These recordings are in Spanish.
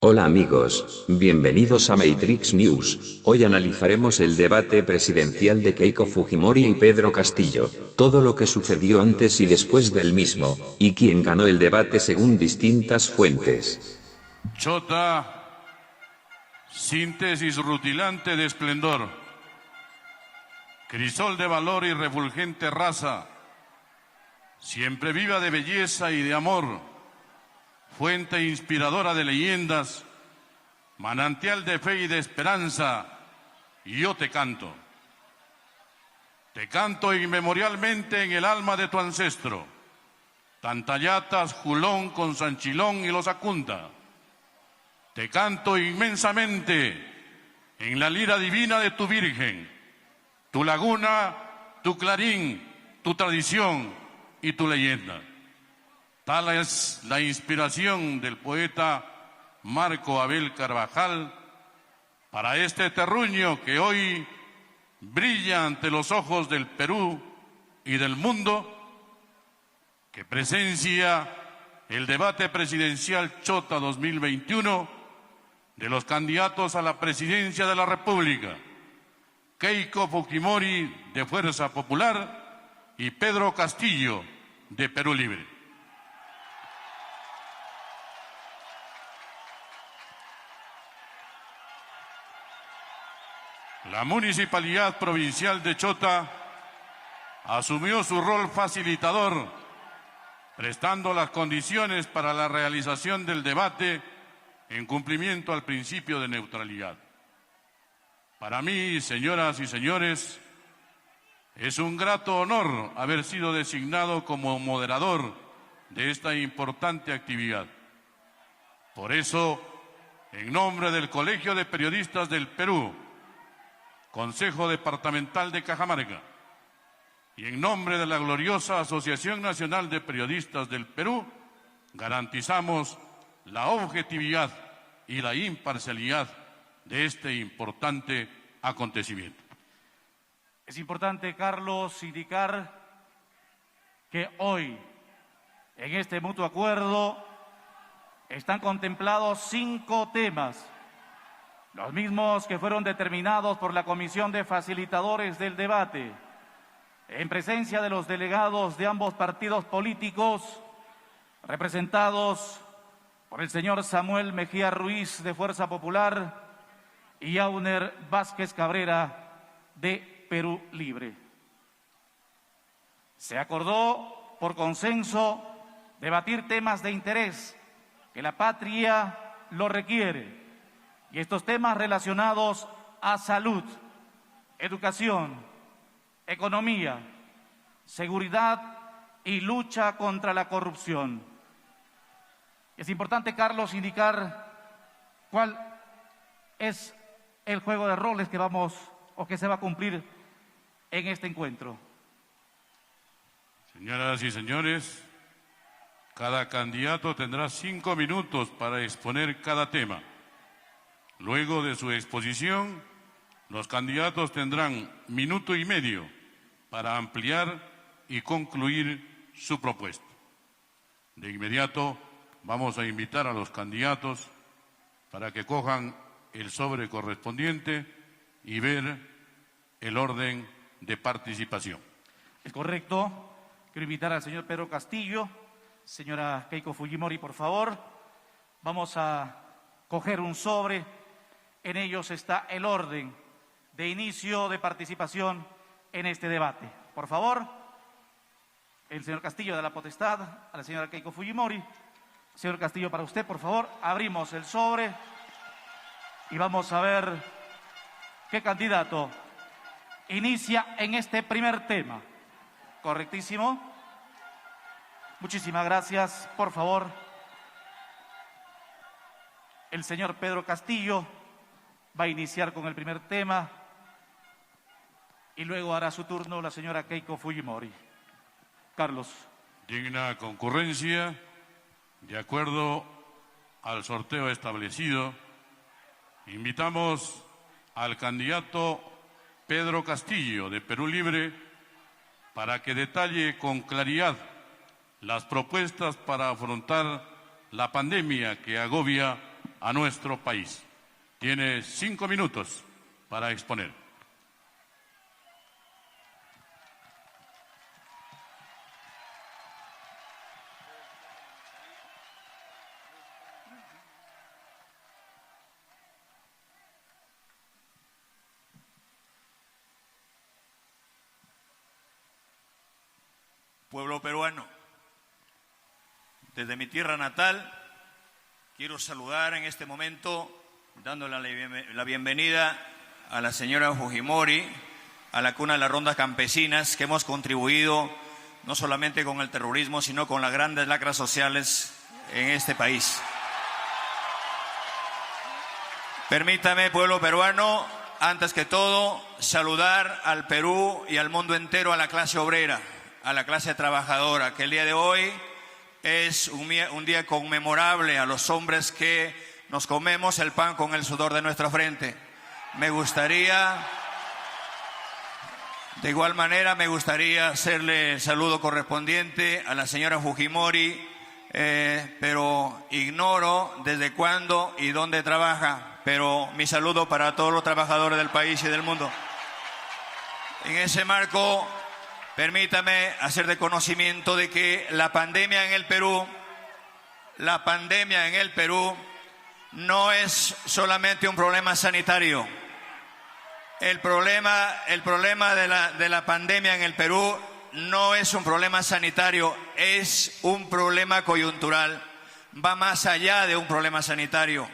Hola amigos, bienvenidos a Matrix News. Hoy analizaremos el debate presidencial de Keiko Fujimori y Pedro Castillo, todo lo que sucedió antes y después del mismo, y quién ganó el debate según distintas fuentes. Chota, síntesis rutilante de esplendor, crisol de valor y refulgente raza, siempre viva de belleza y de amor, fuente inspiradora de leyendas, manantial de fe y de esperanza, yo te canto. Te canto inmemorialmente en el alma de tu ancestro, Tantayatas, Julón, Consanchilón y los Acunta. Te canto inmensamente en la lira divina de tu Virgen, tu laguna, tu clarín, tu tradición y tu leyenda. Tal es la inspiración del poeta Marco Abel Carvajal para este terruño que hoy brilla ante los ojos del Perú y del mundo, que presencia el debate presidencial Chota 2021 de los candidatos a la presidencia de la República, Keiko Fujimori de Fuerza Popular y Pedro Castillo de Perú Libre. La Municipalidad Provincial de Chota asumió su rol facilitador, prestando las condiciones para la realización del debate en cumplimiento al principio de neutralidad. Para mí, señoras y señores, es un grato honor haber sido designado como moderador de esta importante actividad. Por eso, en nombre del Colegio de Periodistas del Perú, Consejo Departamental de Cajamarca, y en nombre de la gloriosa Asociación Nacional de Periodistas del Perú, garantizamos la objetividad y la imparcialidad de este importante acontecimiento. Es importante, Carlos, indicar que hoy, en este mutuo acuerdo, están contemplados 5 temas, los mismos que fueron determinados por la Comisión de Facilitadores del Debate, en presencia de los delegados de ambos partidos políticos, representados por el señor Samuel Mejía Ruiz de Fuerza Popular y Auner Vázquez Cabrera de Perú Libre. Se acordó por consenso debatir temas de interés que la patria lo requiere, y estos temas relacionados a salud, educación, economía, seguridad y lucha contra la corrupción. Es importante, Carlos, indicar cuál es el juego de roles que se va a cumplir en este encuentro. Señoras y señores, cada candidato tendrá 5 minutos para exponer cada tema. Luego de su exposición, los candidatos tendrán 1,5 minutos para ampliar y concluir su propuesta. De inmediato vamos a invitar a los candidatos para que cojan el sobre correspondiente y ver el orden de participación. Es correcto. Quiero invitar al señor Pedro Castillo, señora Keiko Fujimori, por favor. Vamos a coger un sobre. En ellos está el orden de inicio de participación en este debate. Por favor, el señor Castillo da la potestad a la señora Keiko Fujimori. Señor Castillo, para usted, por favor, abrimos el sobre y vamos a ver qué candidato inicia en este primer tema. ¿Correctísimo? Muchísimas gracias. Por favor, el señor Pedro Castillo va a iniciar con el primer tema y luego hará su turno la señora Keiko Fujimori. Carlos. Digna concurrencia, de acuerdo al sorteo establecido, invitamos al candidato Pedro Castillo de Perú Libre para que detalle con claridad las propuestas para afrontar la pandemia que agobia a nuestro país. Tiene 5 minutos para exponer. Pueblo peruano, desde mi tierra natal, quiero saludar en este momento, dándole la bienvenida a la señora Fujimori, a la cuna de las rondas campesinas, que hemos contribuido no solamente con el terrorismo, sino con las grandes lacras sociales en este país. Permítame, pueblo peruano, antes que todo, saludar al Perú y al mundo entero, a la clase obrera, a la clase trabajadora, que el día de hoy es un día conmemorable, a los hombres que nos comemos el pan con el sudor de nuestra frente. De igual manera, me gustaría hacerle el saludo correspondiente a la señora Fujimori, pero ignoro desde cuándo y dónde trabaja, pero mi saludo para todos los trabajadores del país y del mundo. En ese marco, permítame hacer de conocimiento de que la pandemia en el Perú no es solamente un problema sanitario. El problema de la pandemia en el Perú no es un problema sanitario, es un problema coyuntural. Va más allá de un problema sanitario.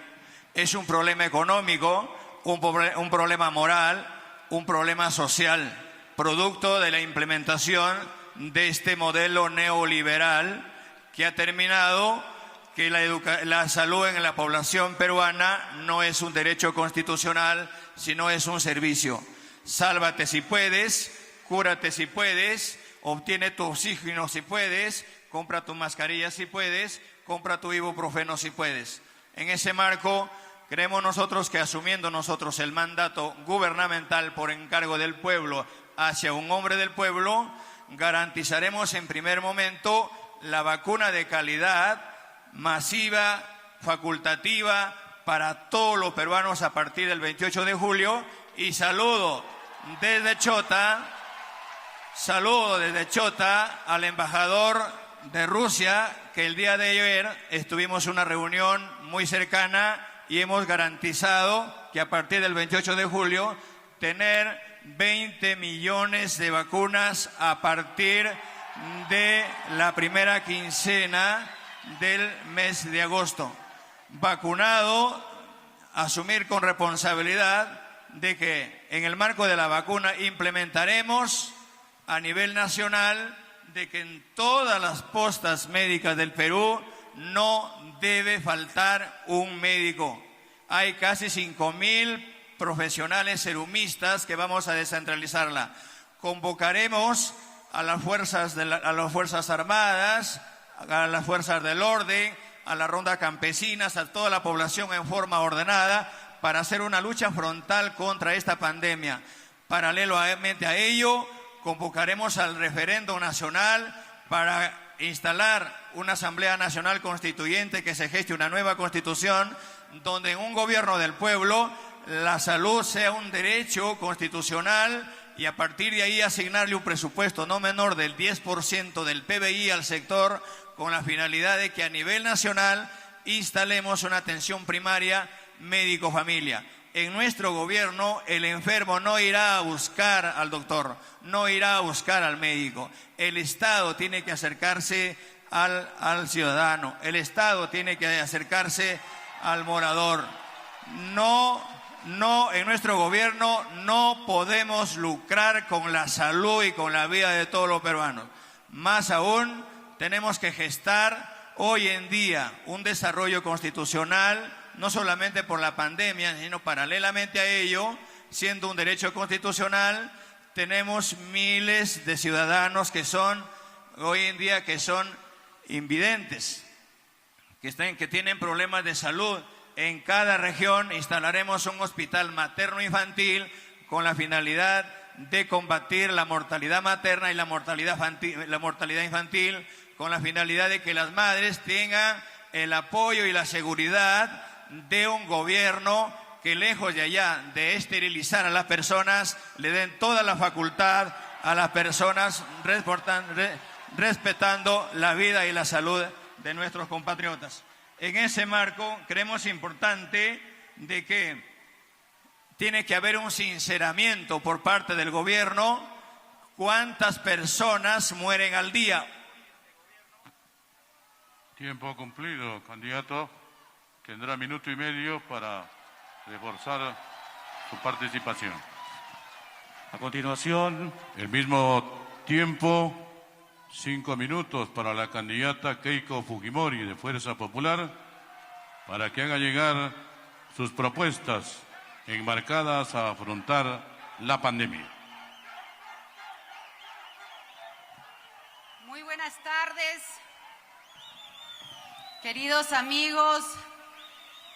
Es un problema económico, un problema moral, un problema social, producto de la implementación de este modelo neoliberal que ha terminado que la salud en la población peruana no es un derecho constitucional, sino es un servicio. Sálvate si puedes, cúrate si puedes, obtiene tu oxígeno si puedes, compra tu mascarilla si puedes, compra tu ibuprofeno si puedes. En ese marco, creemos nosotros que asumiendo nosotros el mandato gubernamental por encargo del pueblo hacia un hombre del pueblo, garantizaremos en primer momento la vacuna de calidad, masiva, facultativa, para todos los peruanos a partir del 28 de julio. Y saludo desde Chota al embajador de Rusia, que el día de ayer estuvimos en una reunión muy cercana y hemos garantizado que a partir del 28 de julio tener 20 millones de vacunas a partir de la primera quincena del mes de agosto. Vacunado, asumir con responsabilidad de que en el marco de la vacuna implementaremos a nivel nacional de que en todas las postas médicas del Perú no debe faltar un médico. Hay casi 5.000 profesionales serumistas que vamos a descentralizarla. Convocaremos a las fuerzas armadas, a las fuerzas del orden, a la ronda campesinas, a toda la población en forma ordenada para hacer una lucha frontal contra esta pandemia. Paralelamente a ello, convocaremos al referendo nacional para instalar una Asamblea Nacional Constituyente que se geste una nueva constitución donde en un gobierno del pueblo la salud sea un derecho constitucional y a partir de ahí asignarle un presupuesto no menor del 10% del PBI al sector con la finalidad de que a nivel nacional instalemos una atención primaria médico-familia. En nuestro gobierno el enfermo no irá a buscar al doctor, no irá a buscar al médico. El Estado tiene que acercarse al ciudadano, el Estado tiene que acercarse al morador. En nuestro gobierno no podemos lucrar con la salud y con la vida de todos los peruanos. Más aún, tenemos que gestar hoy en día un desarrollo constitucional, no solamente por la pandemia, sino paralelamente a ello, siendo un derecho constitucional, tenemos miles de ciudadanos que son, hoy en día, que son invidentes, que tienen problemas de salud. En cada región instalaremos un hospital materno-infantil con la finalidad de combatir la mortalidad materna y la mortalidad infantil, con la finalidad de que las madres tengan el apoyo y la seguridad de un gobierno que, lejos de allá de esterilizar a las personas, le den toda la facultad a las personas, respetando la vida y la salud de nuestros compatriotas. En ese marco, creemos importante de que tiene que haber un sinceramiento por parte del gobierno. ¿Cuántas personas mueren al día? Tiempo cumplido, candidato. Tendrá 1,5 minutos para reforzar su participación. A continuación, El mismo tiempo, 5 minutos para la candidata Keiko Fujimori de Fuerza Popular, para que haga llegar sus propuestas enmarcadas a afrontar la pandemia. Muy buenas tardes, queridos amigos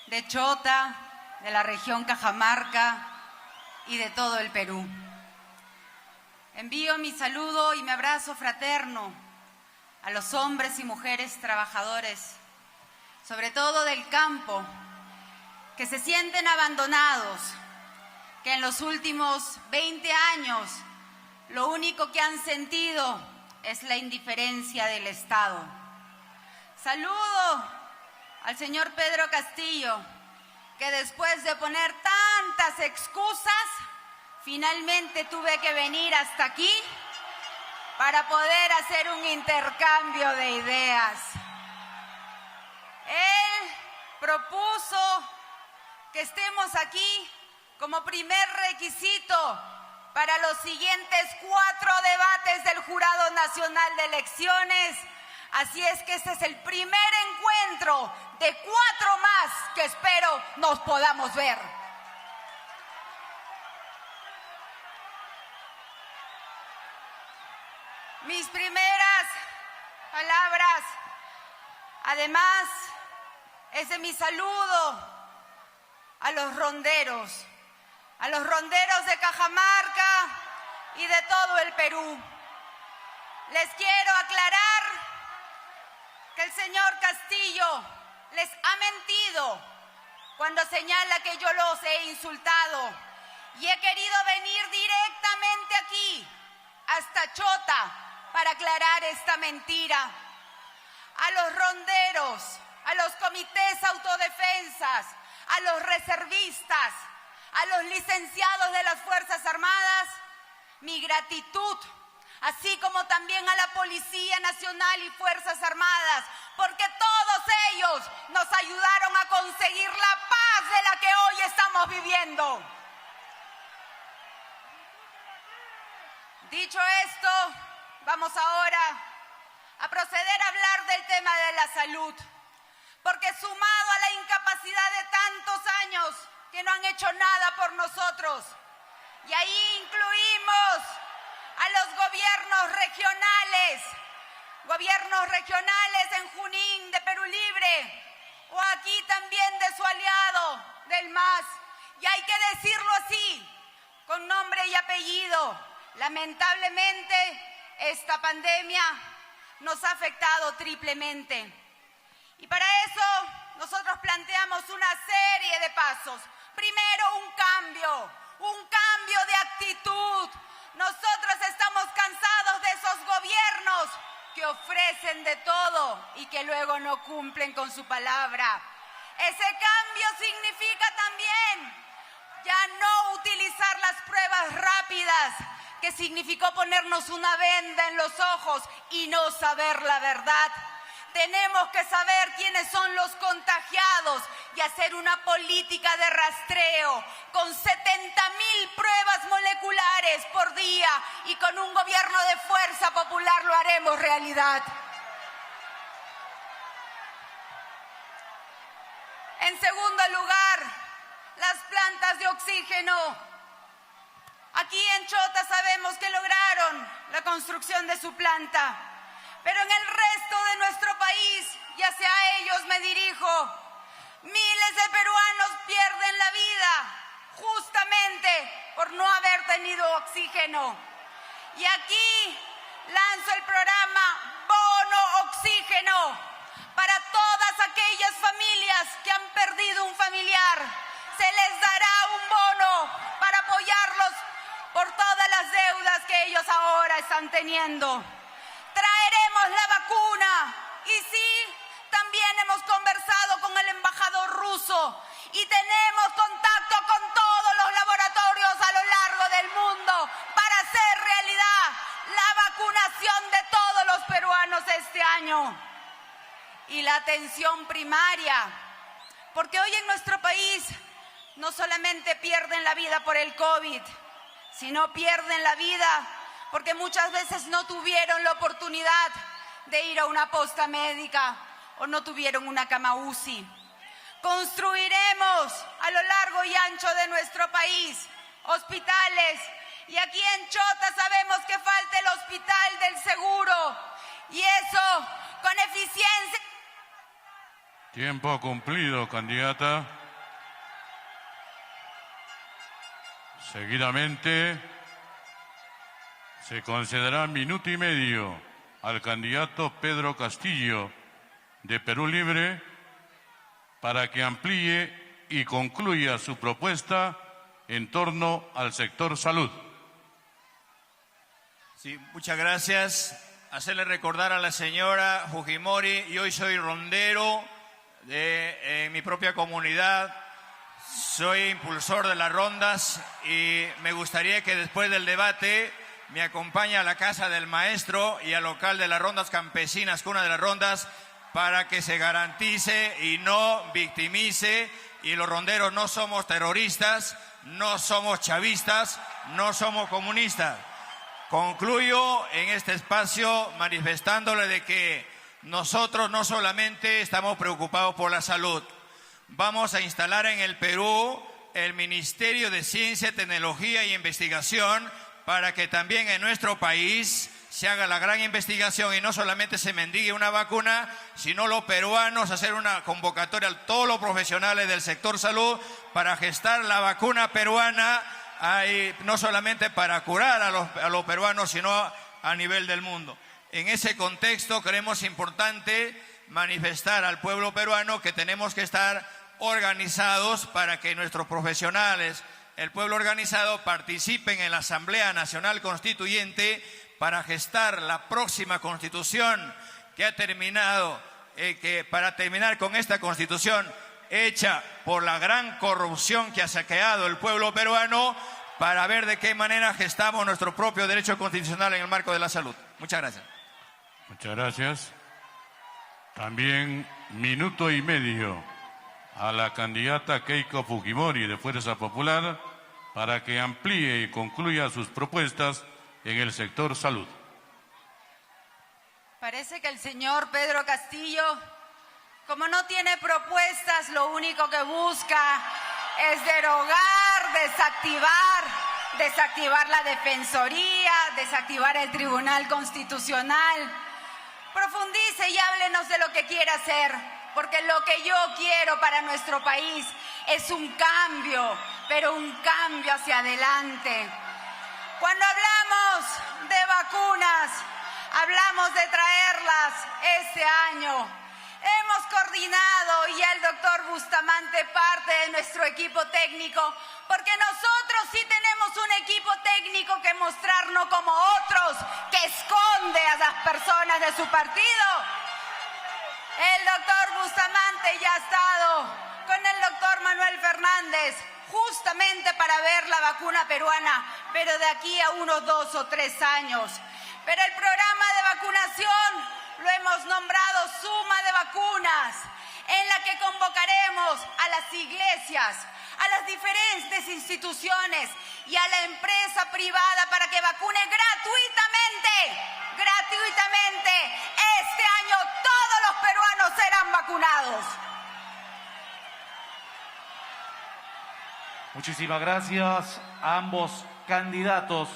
de Chota, de la región Cajamarca y de todo el Perú. Envío mi saludo y mi abrazo fraterno a los hombres y mujeres trabajadores, sobre todo del campo, que se sienten abandonados, que en los últimos 20 años lo único que han sentido es la indiferencia del Estado. Saludo al señor Pedro Castillo, que después de poner tantas excusas, finalmente tuve que venir hasta aquí para poder hacer un intercambio de ideas. Él propuso que estemos aquí como primer requisito para los siguientes 4 debates del Jurado Nacional de Elecciones. Así es que este es el primer encuentro de 4 más que espero nos podamos ver. Mis primeras palabras, además, es de mi saludo a los ronderos de Cajamarca y de todo el Perú. Les quiero aclarar que el señor Castillo les ha mentido cuando señala que yo los he insultado, y he querido venir directamente aquí, hasta Chota, para aclarar esta mentira. A los ronderos, a los comités autodefensas, a los reservistas, a los licenciados de las Fuerzas Armadas, mi gratitud, así como también a la Policía Nacional y Fuerzas Armadas, porque todos ellos nos ayudaron a conseguir la paz de la que hoy estamos viviendo. Dicho esto, vamos ahora a proceder a hablar del tema de la salud, porque sumado a la incapacidad de tantos años que no han hecho nada por nosotros, y ahí incluimos a los gobiernos regionales en Junín, de Perú Libre, o aquí también de su aliado, del MAS, y hay que decirlo así, con nombre y apellido. Lamentablemente, esta pandemia nos ha afectado triplemente. Y para eso nosotros planteamos una serie de pasos. Primero, un cambio de actitud. Nosotros estamos cansados de esos gobiernos que ofrecen de todo y que luego no cumplen con su palabra. Ese cambio significa también ya no utilizar las pruebas rápidas, que significó ponernos una venda en los ojos y no saber la verdad. Tenemos que saber quiénes son los contagiados y hacer una política de rastreo con 70.000 pruebas moleculares por día, y con un gobierno de Fuerza Popular lo haremos realidad. En segundo lugar, las plantas de oxígeno. Aquí en Chota sabemos que lograron la construcción de su planta, pero en el resto de nuestro país, y hacia ellos me dirijo, miles de peruanos pierden la vida justamente por no haber tenido oxígeno. Y aquí lanzo el programa Bono Oxígeno para todas aquellas familias que han perdido un familiar. Se les dará un bono para apoyarlos por todas las deudas que ellos ahora están teniendo. Traeremos la vacuna y sí, también hemos conversado con el embajador ruso y tenemos contacto con todos los laboratorios a lo largo del mundo para hacer realidad la vacunación de todos los peruanos este año. Y la atención primaria, porque hoy en nuestro país no solamente pierden la vida por el COVID, sino pierden la vida porque muchas veces no tuvieron la oportunidad de ir a una posta médica o no tuvieron una cama UCI. Construiremos a lo largo y ancho de nuestro país hospitales y aquí en Chota sabemos que falta el hospital del seguro y eso con eficiencia. Tiempo cumplido, candidata. Seguidamente se concederá minuto y medio al candidato Pedro Castillo de Perú Libre para que amplíe y concluya su propuesta en torno al sector salud. Sí, muchas gracias. Hacerle recordar a la señora Fujimori, yo hoy soy rondero de mi propia comunidad, soy impulsor de las rondas y me gustaría que después del debate me acompañe a la Casa del Maestro y al local de las rondas campesinas, cuna de las rondas, para que se garantice y no victimice. Y los ronderos no somos terroristas, no somos chavistas, no somos comunistas. Concluyo en este espacio manifestándole de que nosotros no solamente estamos preocupados por la salud, vamos a instalar en el Perú el Ministerio de Ciencia, Tecnología e Investigación para que también en nuestro país se haga la gran investigación y no solamente se mendigue una vacuna, sino los peruanos hacer una convocatoria a todos los profesionales del sector salud para gestar la vacuna peruana, no solamente para curar a los peruanos, sino a nivel del mundo. En ese contexto creemos importante manifestar al pueblo peruano que tenemos que estar organizados para que nuestros profesionales, el pueblo organizado, participen en la Asamblea Nacional Constituyente para gestar la próxima Constitución que ha terminado, para terminar con esta Constitución hecha por la gran corrupción que ha saqueado el pueblo peruano, para ver de qué manera gestamos nuestro propio derecho constitucional en el marco de la salud. Muchas gracias. Muchas gracias. También minuto y medio a la candidata Keiko Fujimori de Fuerza Popular para que amplíe y concluya sus propuestas en el sector salud. Parece que el señor Pedro Castillo, como no tiene propuestas, lo único que busca es derogar, desactivar la Defensoría, desactivar el Tribunal Constitucional. Profundice y háblenos de lo que quiere hacer, porque lo que yo quiero para nuestro país es un cambio, pero un cambio hacia adelante. Cuando hablamos de vacunas, hablamos de traerlas este año. Hemos coordinado y el doctor Bustamante parte de nuestro equipo técnico, porque nosotros sí tenemos un equipo técnico que mostrarnos como otros que esconde a las personas de su partido. El doctor Bustamante ya ha estado con el doctor Manuel Fernández justamente para ver la vacuna peruana, pero de aquí a unos 2 o 3 años. Pero el programa de vacunación lo hemos nombrado Suma de Vacunas, en la que convocaremos a las iglesias, a las diferentes instituciones y a la empresa privada para que vacune gratuitamente. Este año todos los peruanos serán vacunados. Muchísimas gracias a ambos candidatos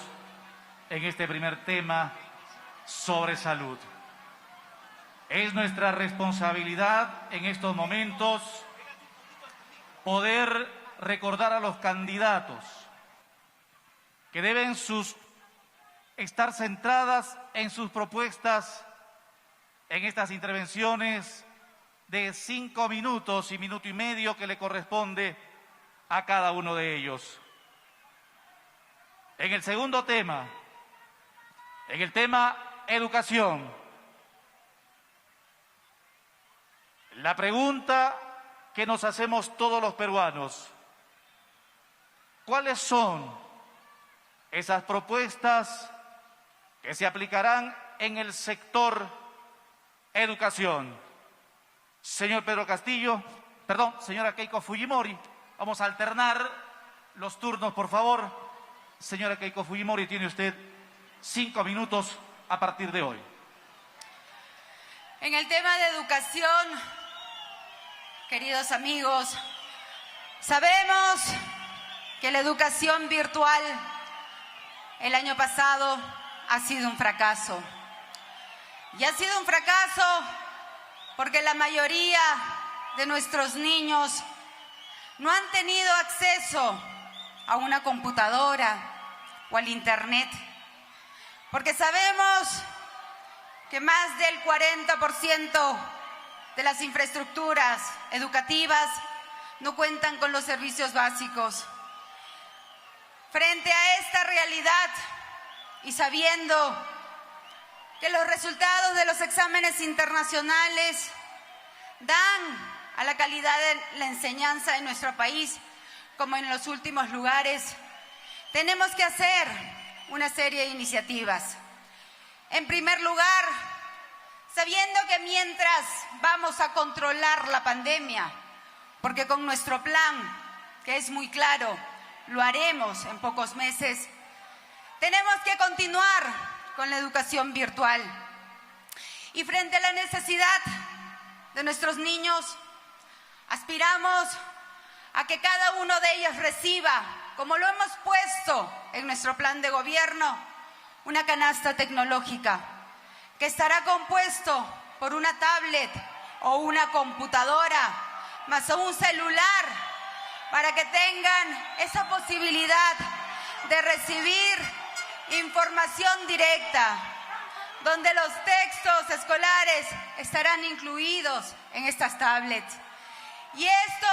en este primer tema sobre salud. Es nuestra responsabilidad en estos momentos poder recordar a los candidatos que deben estar centradas en sus propuestas en estas intervenciones de 5 minutos y minuto y medio que le corresponde a cada uno de ellos. En el segundo tema, en el tema educación, la pregunta que nos hacemos todos los peruanos: ¿cuáles son esas propuestas que se aplicarán en el sector educación? Señor Pedro Castillo, perdón, señora Keiko Fujimori, vamos a alternar los turnos, por favor. Señora Keiko Fujimori, tiene usted 5 minutos a partir de hoy. En el tema de educación, queridos amigos, sabemos que la educación virtual el año pasado ha sido un fracaso. Y ha sido un fracaso porque la mayoría de nuestros niños no han tenido acceso a una computadora o al internet, porque sabemos que más del 40% de las infraestructuras educativas no cuentan con los servicios básicos. Frente a esta realidad y sabiendo que los resultados de los exámenes internacionales dan a la calidad de la enseñanza en nuestro país como en los últimos lugares, tenemos que hacer una serie de iniciativas. En primer lugar, sabiendo que mientras vamos a controlar la pandemia, porque con nuestro plan, que es muy claro, lo haremos en pocos meses, tenemos que continuar con la educación virtual. Y frente a la necesidad de nuestros niños, aspiramos a que cada uno de ellos reciba, como lo hemos puesto en nuestro plan de gobierno, una canasta tecnológica que estará compuesto por una tablet o una computadora, más un celular, para que tengan esa posibilidad de recibir información directa, donde los textos escolares estarán incluidos en estas tablets. Y esto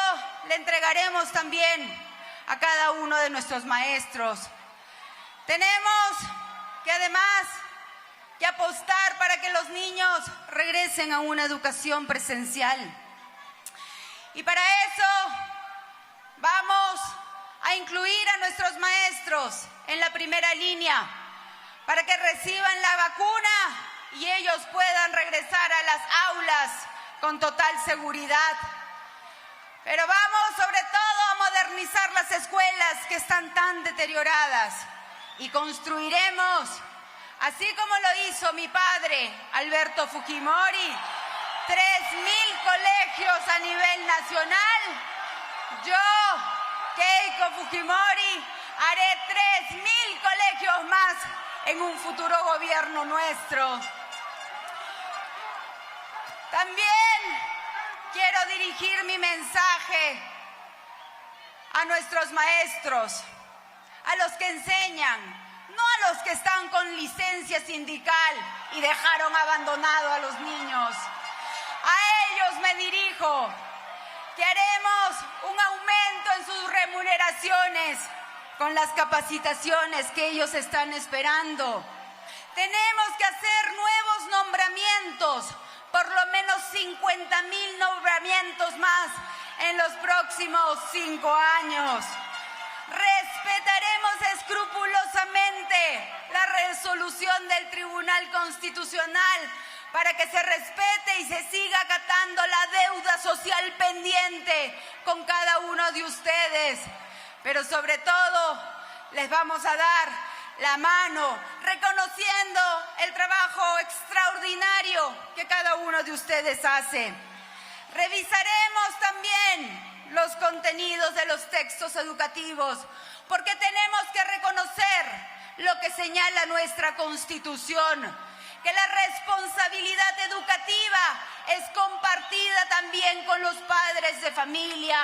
le entregaremos también a cada uno de nuestros maestros. Tenemos que además que apostar para que los niños regresen a una educación presencial. Y para eso vamos a incluir a nuestros maestros en la primera línea para que reciban la vacuna y ellos puedan regresar a las aulas con total seguridad. Pero vamos sobre todo a modernizar las escuelas que están tan deterioradas y construiremos, así como lo hizo mi padre, Alberto Fujimori, 3.000 colegios a nivel nacional. Yo, Keiko Fujimori, haré 3.000 colegios más en un futuro gobierno nuestro. También quiero dirigir mi mensaje a nuestros maestros, a los que enseñan, no a los que están con licencia sindical y dejaron abandonado a los niños. A ellos me dirijo, que haremos un aumento en sus remuneraciones con las capacitaciones que ellos están esperando. Tenemos que hacer nuevos nombramientos, por lo menos 50.000 nombramientos más en los próximos 5 años. Respetaremos escrupulosamente la resolución del Tribunal Constitucional para que se respete y se siga acatando la deuda social pendiente con cada uno de ustedes. Pero sobre todo, les vamos a dar la mano, reconociendo el trabajo extraordinario que cada uno de ustedes hace. Revisaremos también los contenidos de los textos educativos, porque tenemos que reconocer lo que señala nuestra Constitución, que la responsabilidad educativa es compartida también con los padres de familia.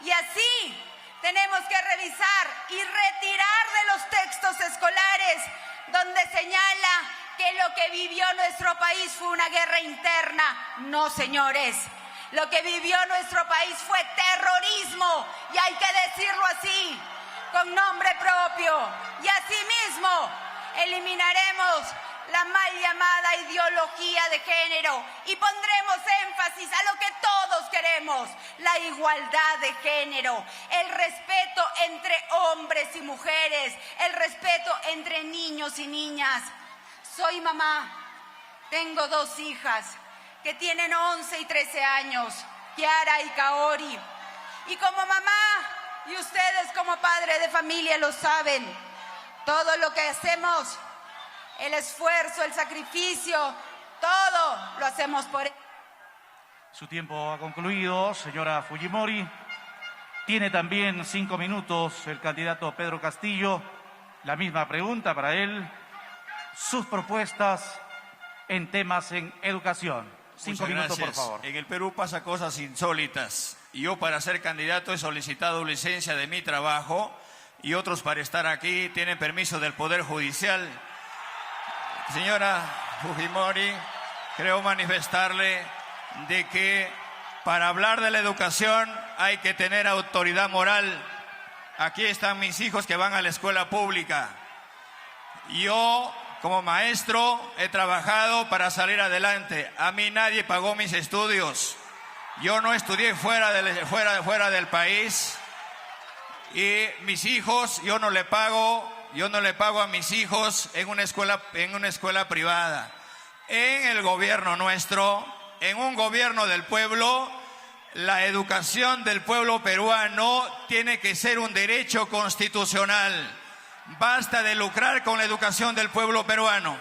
Y así tenemos que revisar y retirar de los textos escolares donde señala que lo que vivió nuestro país fue una guerra interna. No, señores. Lo que vivió nuestro país fue terrorismo, y hay que decirlo así, con nombre propio. Y asimismo, eliminaremos la mal llamada ideología de género y pondremos énfasis a lo que todos queremos: la igualdad de género, el respeto entre hombres y mujeres, el respeto entre niños y niñas. Soy mamá, tengo 2 hijas que tienen 11 y 13 años, Kiara y Kaori. Y como mamá, y ustedes como padre de familia lo saben, todo lo que hacemos, el esfuerzo, el sacrificio, todo lo hacemos por él. Su tiempo ha concluido, señora Fujimori. Tiene también 5 minutos el candidato Pedro Castillo. La misma pregunta para él. Sus propuestas en temas en educación. 5 minutos, por favor. En el Perú pasa cosas insólitas. Yo, para ser candidato, he solicitado licencia de mi trabajo, y otros, para estar aquí, tienen permiso del Poder Judicial. Señora Fujimori, creo manifestarle de que para hablar de la educación hay que tener autoridad moral. Aquí están mis hijos que van a la escuela pública. Yo, como maestro, he trabajado para salir adelante. A mí nadie pagó mis estudios. Yo no estudié fuera del país. Y mis hijos, yo no le pago a mis hijos en una escuela privada. En el gobierno nuestro, en un gobierno del pueblo, la educación del pueblo peruano tiene que ser un derecho constitucional. Basta de lucrar con la educación del pueblo peruano.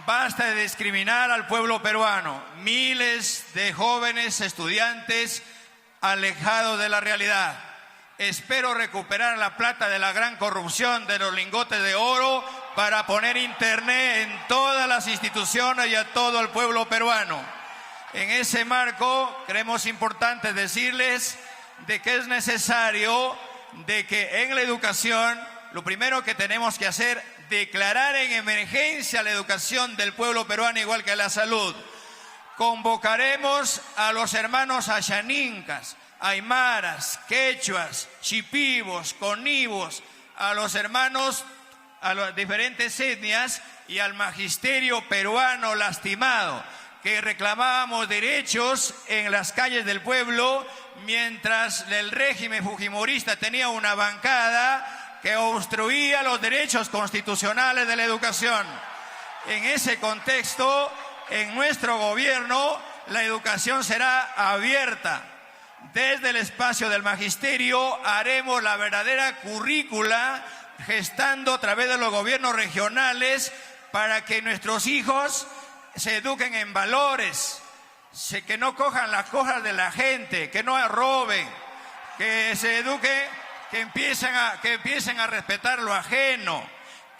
Basta de discriminar al pueblo peruano. Miles de jóvenes estudiantes alejados de la realidad. Espero recuperar la plata de la gran corrupción de los lingotes de oro para poner internet en todas las instituciones y a todo el pueblo peruano. En ese marco, creemos importante decirles de que es necesario de que en la educación, lo primero que tenemos que hacer, declarar en emergencia la educación del pueblo peruano, igual que la salud. Convocaremos a los hermanos ayanincas, aymaras, quechuas, chipivos, conivos, a los hermanos, a las diferentes etnias y al magisterio peruano lastimado, que reclamábamos derechos en las calles del pueblo, mientras el régimen fujimorista tenía una bancada que obstruía los derechos constitucionales de la educación. En ese contexto, en nuestro gobierno, la educación será abierta. Desde el espacio del magisterio haremos la verdadera currícula, gestando a través de los gobiernos regionales para que nuestros hijos se eduquen en valores, que no cojan las cosas de la gente, que no roben, que se eduquen, que empiecen a respetar lo ajeno,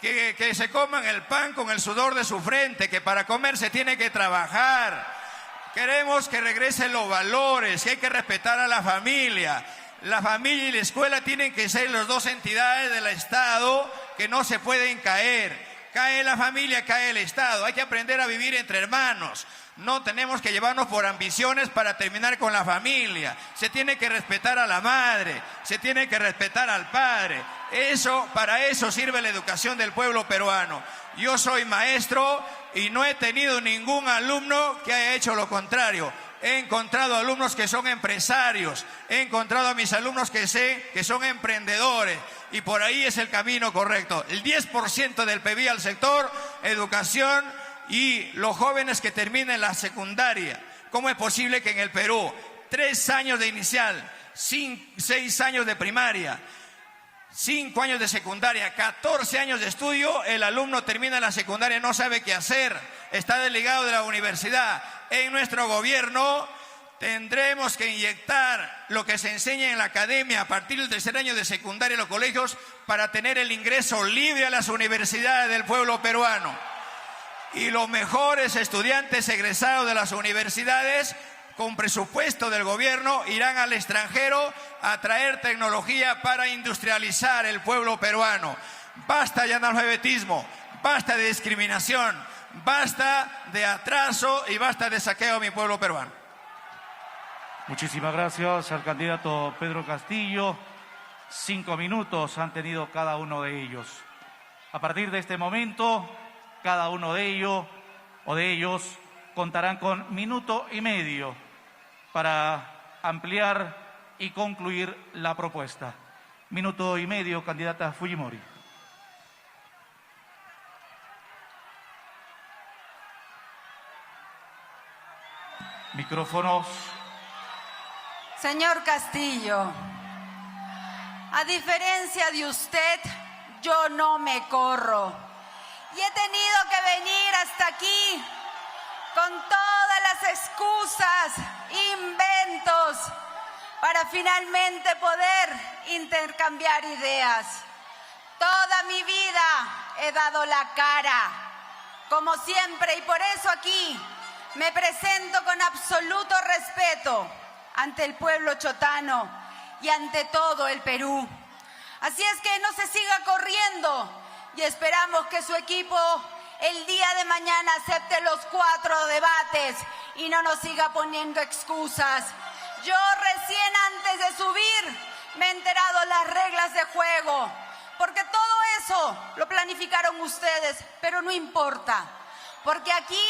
que se coman el pan con el sudor de su frente, que para comer se tiene que trabajar. Queremos que regresen los valores, que hay que respetar a la familia. La familia y la escuela tienen que ser las 2 entidades del Estado que no se pueden caer. Cae la familia, cae el Estado. Hay que aprender a vivir entre hermanos. No tenemos que llevarnos por ambiciones para terminar con la familia. Se tiene que respetar a la madre, se tiene que respetar al padre. Para eso sirve la educación del pueblo peruano. Yo soy maestro y no he tenido ningún alumno que haya hecho lo contrario. He encontrado alumnos que son empresarios, he encontrado a mis alumnos que son emprendedores, y por ahí es el camino correcto. El 10% del PIB al sector educación y los jóvenes que terminen la secundaria. ¿Cómo es posible que en el Perú 3 años de inicial, 6 años de primaria, 5 años de secundaria, 14 años de estudio, el alumno termina la secundaria y no sabe qué hacer, está desligado de la universidad? En nuestro gobierno tendremos que inyectar lo que se enseña en la academia a partir del 3er año de secundaria en los colegios para tener el ingreso libre a las universidades del pueblo peruano. Y los mejores estudiantes egresados de las universidades con presupuesto del gobierno, irán al extranjero a traer tecnología para industrializar el pueblo peruano. Basta ya de analfabetismo, basta de discriminación, basta de atraso y basta de saqueo a mi pueblo peruano. Muchísimas gracias al candidato Pedro Castillo. 5 minutos han tenido cada uno de ellos. A partir de este momento, cada uno de ellos contarán con 1 minuto y medio para ampliar y concluir la propuesta. 1 minuto y medio, candidata Fujimori. Micrófonos. Señor Castillo, a diferencia de usted, yo no me corro. Y he tenido que venir hasta aquí con todas las excusas, inventos, para finalmente poder intercambiar ideas. Toda mi vida he dado la cara, como siempre, y por eso aquí me presento con absoluto respeto ante el pueblo chotano y ante todo el Perú. Así es que no se siga corriendo y esperamos que su equipo el día de mañana acepte los 4 debates y no nos siga poniendo excusas. Yo recién antes de subir me he enterado las reglas de juego, porque todo eso lo planificaron ustedes, pero no importa, porque aquí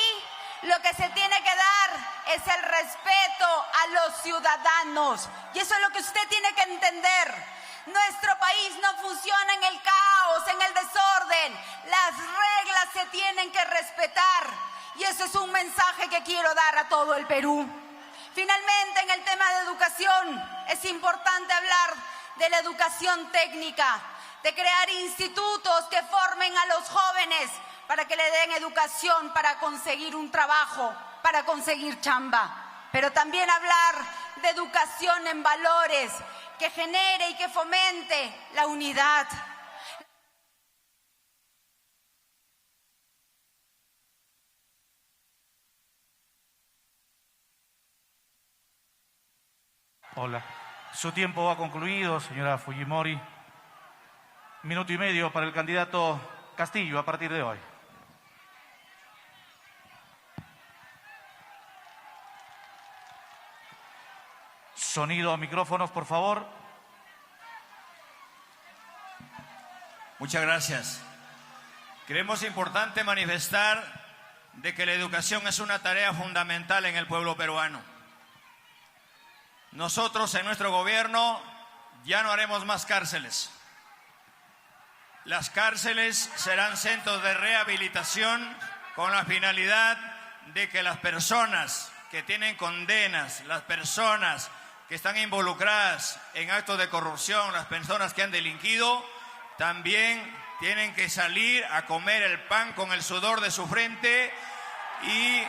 lo que se tiene que dar es el respeto a los ciudadanos. Y eso es lo que usted tiene que entender. Nuestro país no funciona en el caos, en el desorden. Las reglas se tienen que respetar. Y ese es un mensaje que quiero dar a todo el Perú. Finalmente, en el tema de educación, es importante hablar de la educación técnica, de crear institutos que formen a los jóvenes para que le den educación para conseguir un trabajo, para conseguir chamba. Pero también hablar de educación en valores, que genere y que fomente la unidad. Hola. Su tiempo ha concluido, señora Fujimori. 1 minuto y medio para el candidato Castillo a partir de hoy. Sonido a micrófonos, por favor. Muchas gracias. Creemos importante manifestar de que la educación es una tarea fundamental en el pueblo peruano. Nosotros en nuestro gobierno ya no haremos más cárceles. Las cárceles serán centros de rehabilitación con la finalidad de que las personas que tienen condenas, las personas que están involucradas en actos de corrupción, las personas que han delinquido, también tienen que salir a comer el pan con el sudor de su frente, y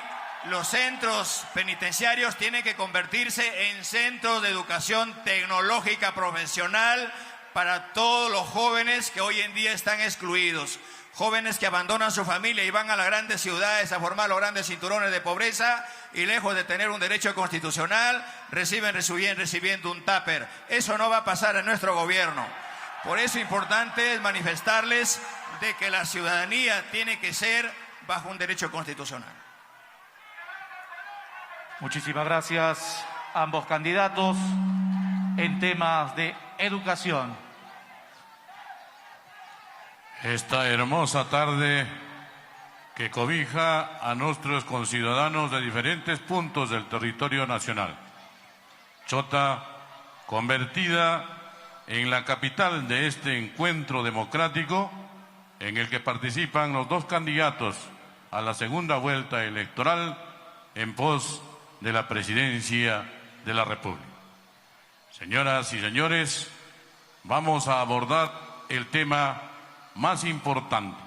los centros penitenciarios tienen que convertirse en centros de educación tecnológica profesional para todos los jóvenes que hoy en día están excluidos. Jóvenes que abandonan su familia y van a las grandes ciudades a formar los grandes cinturones de pobreza y lejos de tener un derecho constitucional, recibiendo un tupper. Eso no va a pasar en nuestro gobierno. Por eso importante es manifestarles de que la ciudadanía tiene que ser bajo un derecho constitucional. Muchísimas gracias a ambos candidatos en temas de educación. Esta hermosa tarde que cobija a nuestros conciudadanos de diferentes puntos del territorio nacional. Chota, convertida en la capital de este encuentro democrático en el que participan los 2 candidatos a la segunda vuelta electoral en pos de la presidencia de la República. Señoras y señores, vamos a abordar el tema más importante: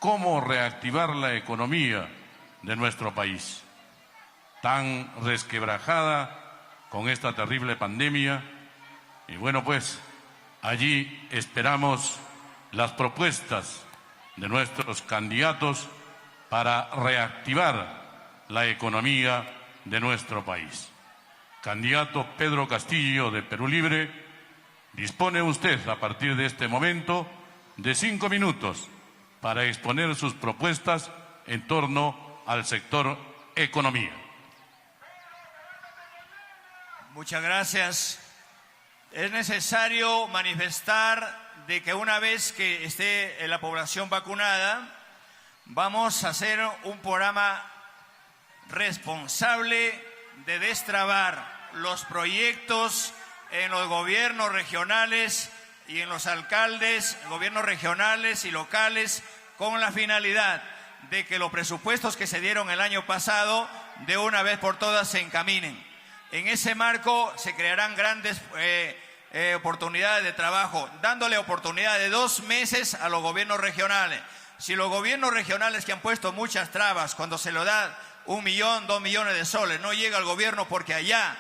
cómo reactivar la economía de nuestro país, tan resquebrajada con esta terrible pandemia. Y bueno, pues allí esperamos las propuestas de nuestros candidatos para reactivar la economía de nuestro país. Candidato Pedro Castillo de Perú Libre, dispone usted a partir de este momento de 5 minutos para exponer sus propuestas en torno al sector economía. Muchas gracias. Es necesario manifestar de que una vez que esté la población vacunada, vamos a hacer un programa responsable de destrabar los proyectos en los gobiernos regionales y en los alcaldes, gobiernos regionales y locales, con la finalidad de que los presupuestos que se dieron el año pasado de una vez por todas se encaminen. En ese marco se crearán grandes oportunidades de trabajo, dándole oportunidad de 2 meses a los gobiernos regionales. Si los gobiernos regionales que han puesto muchas trabas, cuando se lo da 1 millón, 2 millones de soles, no llega al gobierno porque allá,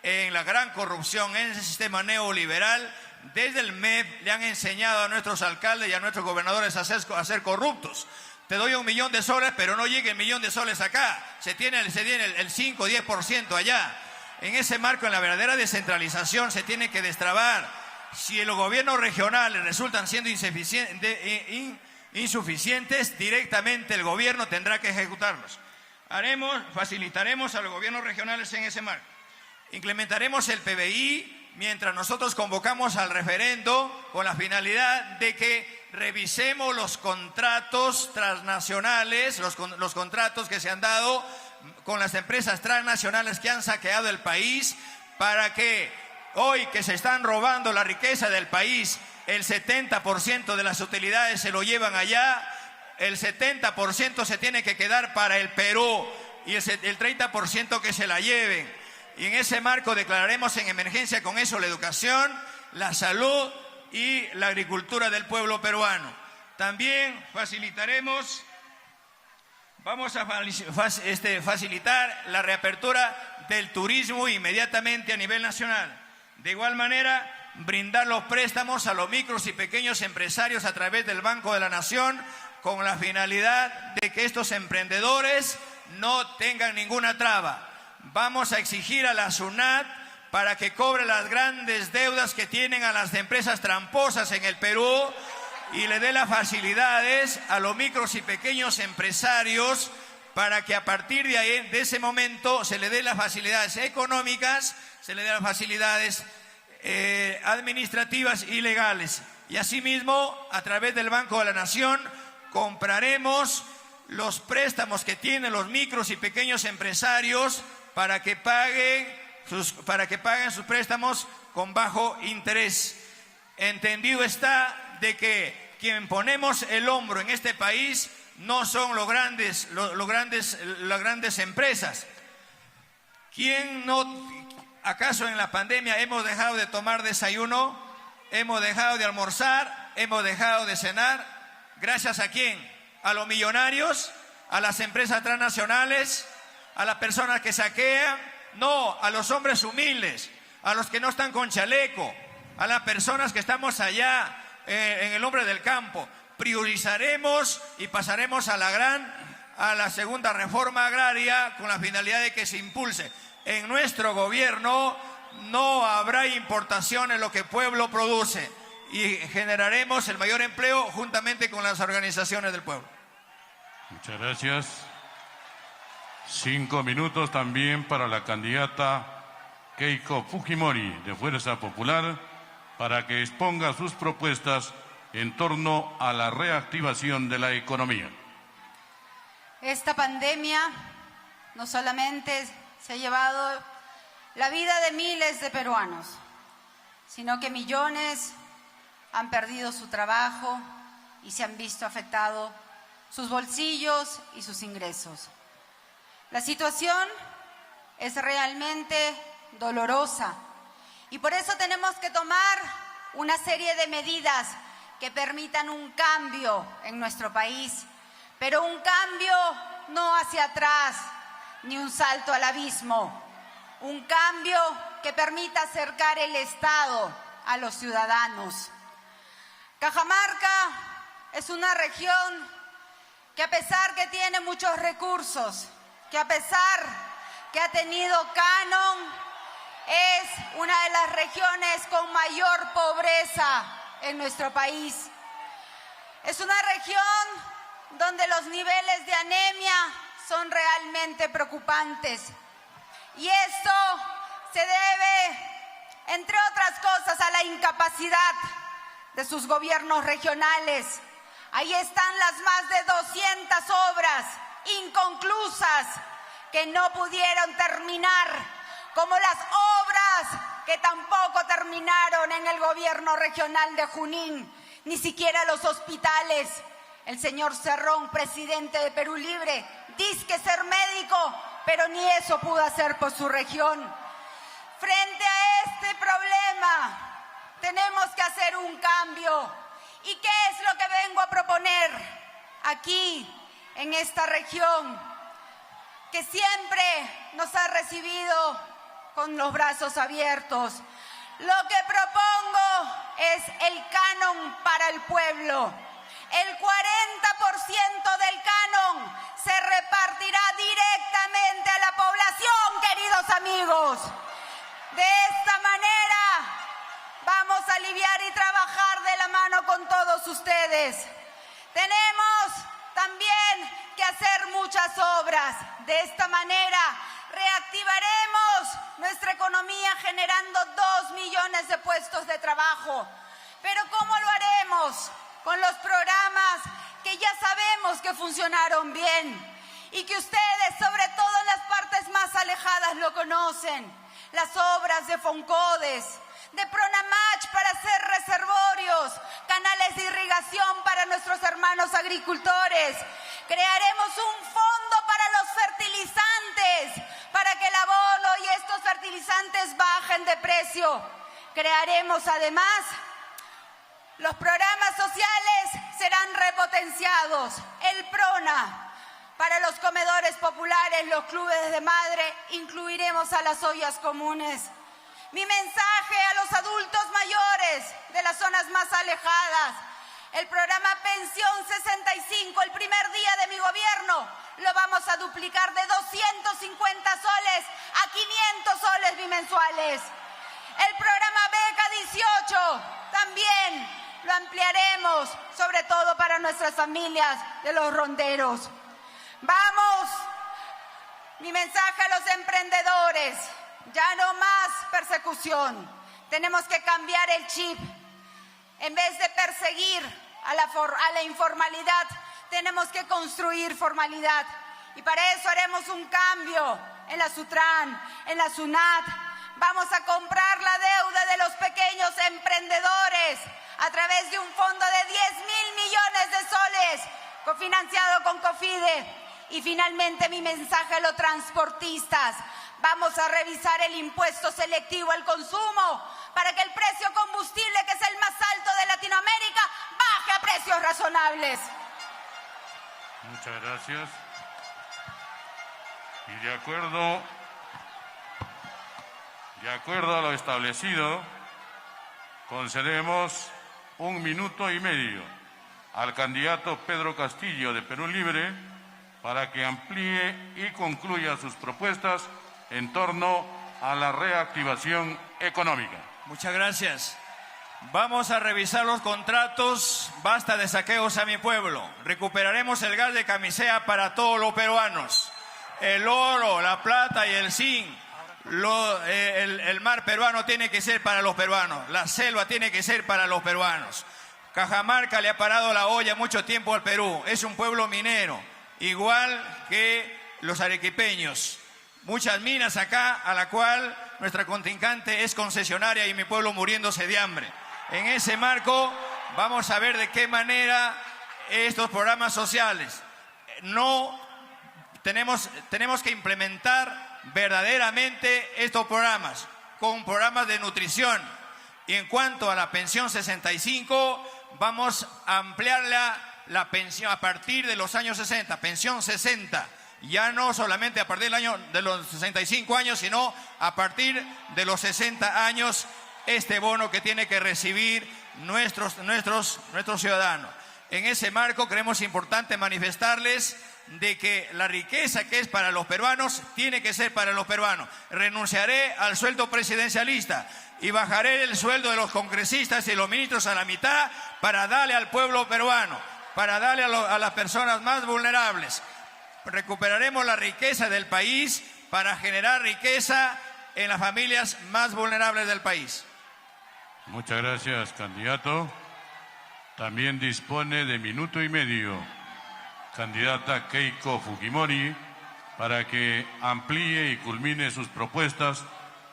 en la gran corrupción, en ese sistema neoliberal, desde el MEP le han enseñado a nuestros alcaldes y a nuestros gobernadores a ser corruptos. Te doy 1 millón de soles, pero no llega el 1 millón de soles acá. Se tiene el 5 o 10% allá. En ese marco, en la verdadera descentralización, se tiene que destrabar. Si los gobiernos regionales resultan siendo insuficientes, directamente el gobierno tendrá que ejecutarlos. Facilitaremos a los gobiernos regionales en ese marco. Implementaremos el PBI mientras nosotros convocamos al referendo con la finalidad de que revisemos los contratos transnacionales, los contratos que se han dado con las empresas transnacionales que han saqueado el país, para que hoy que se están robando la riqueza del país, el 70% de las utilidades se lo llevan allá, el 70% se tiene que quedar para el Perú y el 30% que se la lleven. Y en ese marco declararemos en emergencia con eso la educación, la salud y la agricultura del pueblo peruano. También vamos a facilitar la reapertura del turismo inmediatamente a nivel nacional. De igual manera, brindar los préstamos a los micros y pequeños empresarios a través del Banco de la Nación, con la finalidad de que estos emprendedores no tengan ninguna traba. Vamos a exigir a la SUNAT para que cobre las grandes deudas que tienen a las empresas tramposas en el Perú y le dé las facilidades a los micros y pequeños empresarios para que a partir de ahí, de ese momento, se le dé las facilidades económicas, se le dé las facilidades administrativas y legales. Y asimismo, a través del Banco de la Nación, compraremos los préstamos que tienen los micros y pequeños empresarios para que paguen sus préstamos con bajo interés. Entendido está de que quien ponemos el hombro en este país no son las grandes empresas. ¿Acaso en la pandemia hemos dejado de tomar desayuno? ¿Hemos dejado de almorzar? ¿Hemos dejado de cenar? ¿Gracias a quién? ¿A los millonarios? ¿A las empresas transnacionales? ¿A las personas que saquean? No, a los hombres humildes, a los que no están con chaleco, a las personas que estamos allá en el hombre del campo. Priorizaremos y pasaremos a la segunda reforma agraria con la finalidad de que se impulse. En nuestro gobierno no habrá importación en lo que el pueblo produce y generaremos el mayor empleo juntamente con las organizaciones del pueblo. Muchas gracias. 5 minutos también para la candidata Keiko Fujimori de Fuerza Popular para que exponga sus propuestas en torno a la reactivación de la economía. Esta pandemia no solamente se ha llevado la vida de miles de peruanos, sino que millones han perdido su trabajo y se han visto afectados sus bolsillos y sus ingresos. La situación es realmente dolorosa y por eso tenemos que tomar una serie de medidas que permitan un cambio en nuestro país, pero un cambio no hacia atrás ni un salto al abismo, un cambio que permita acercar el Estado a los ciudadanos. Cajamarca es una región que a pesar que tiene muchos recursos, que a pesar que ha tenido canon, es una de las regiones con mayor pobreza en nuestro país. Es una región donde los niveles de anemia son realmente preocupantes. Y esto se debe, entre otras cosas, a la incapacidad de sus gobiernos regionales. Ahí están las más de 200 obras inconclusas que no pudieron terminar, como las obras que tampoco terminaron en el gobierno regional de Junín, ni siquiera los hospitales. El señor Cerrón, presidente de Perú Libre, dice ser médico, pero ni eso pudo hacer por su región. Frente a este problema, tenemos que hacer un cambio. ¿Y qué es lo que vengo a proponer aquí, en esta región, que siempre nos ha recibido con los brazos abiertos? Lo que propongo es el canon para el pueblo. El 40% del canon se repartirá directamente a la población, queridos amigos. De esta manera vamos a aliviar y trabajar de la mano con todos ustedes. Tenemos también que hacer muchas obras. De esta manera reactivaremos nuestra economía generando 2 millones de puestos de trabajo. Pero ¿cómo lo haremos? Con los programas que ya sabemos que funcionaron bien y que ustedes, sobre todo en las partes más alejadas, lo conocen. Las obras de Foncodes, de Pronamach para hacer reservorios, canales de irrigación para nuestros hermanos agricultores. Crearemos un fondo para los fertilizantes, para que el abono y estos fertilizantes bajen de precio. Crearemos además, los programas sociales serán repotenciados. El PRONA, para los comedores populares, los clubes de madre, incluiremos a las ollas comunes. Mi mensaje a los adultos mayores de las zonas más alejadas: el programa Pensión 65, el primer día de mi gobierno, lo vamos a duplicar de 250 soles a 500 soles bimensuales. El programa Beca 18 también lo ampliaremos, sobre todo para nuestras familias de los ronderos. Vamos, mi mensaje a los emprendedores: ya no más persecución. Tenemos que cambiar el chip. En vez de perseguir a la informalidad, tenemos que construir formalidad. Y para eso haremos un cambio en la SUTRAN, en la SUNAT. Vamos a comprar la deuda de los pequeños emprendedores a través de un fondo de 10.000 millones de soles, cofinanciado con COFIDE. Y finalmente, mi mensaje a los transportistas: vamos a revisar el impuesto selectivo al consumo para que el precio combustible, que es el más alto de Latinoamérica, baje a precios razonables. Muchas gracias. Y de acuerdo a lo establecido, concedemos 1 minuto y medio al candidato Pedro Castillo de Perú Libre para que amplíe y concluya sus propuestas en torno a la reactivación económica. Muchas gracias. Vamos a revisar los contratos. Basta de saqueos a mi pueblo. Recuperaremos el gas de camisea para todos los peruanos. El oro, la plata y el zinc. El mar peruano tiene que ser para los peruanos. La selva tiene que ser para los peruanos. Cajamarca le ha parado la olla mucho tiempo al Perú. Es un pueblo minero, igual que los arequipeños. Muchas minas acá, a la cual nuestra contrincante es concesionaria, y mi pueblo muriéndose de hambre. En ese marco vamos a ver de qué manera estos programas sociales tenemos que implementar verdaderamente estos programas con programas de nutrición. Y en cuanto a la pensión 65, vamos a ampliar la pensión a partir de los años 60, pensión 60. Ya no solamente a partir del año de los 65 años, sino a partir de los 60 años, este bono que tiene que recibir nuestros ciudadanos. En ese marco creemos importante manifestarles de que la riqueza que es para los peruanos tiene que ser para los peruanos. Renunciaré al sueldo presidencialista y bajaré el sueldo de los congresistas y los ministros a la mitad para darle al pueblo peruano, para darle a las personas más vulnerables. Recuperaremos la riqueza del país para generar riqueza en las familias más vulnerables del país. Muchas gracias, candidato. También dispone de minuto y medio, candidata Keiko Fujimori, para que amplíe y culmine sus propuestas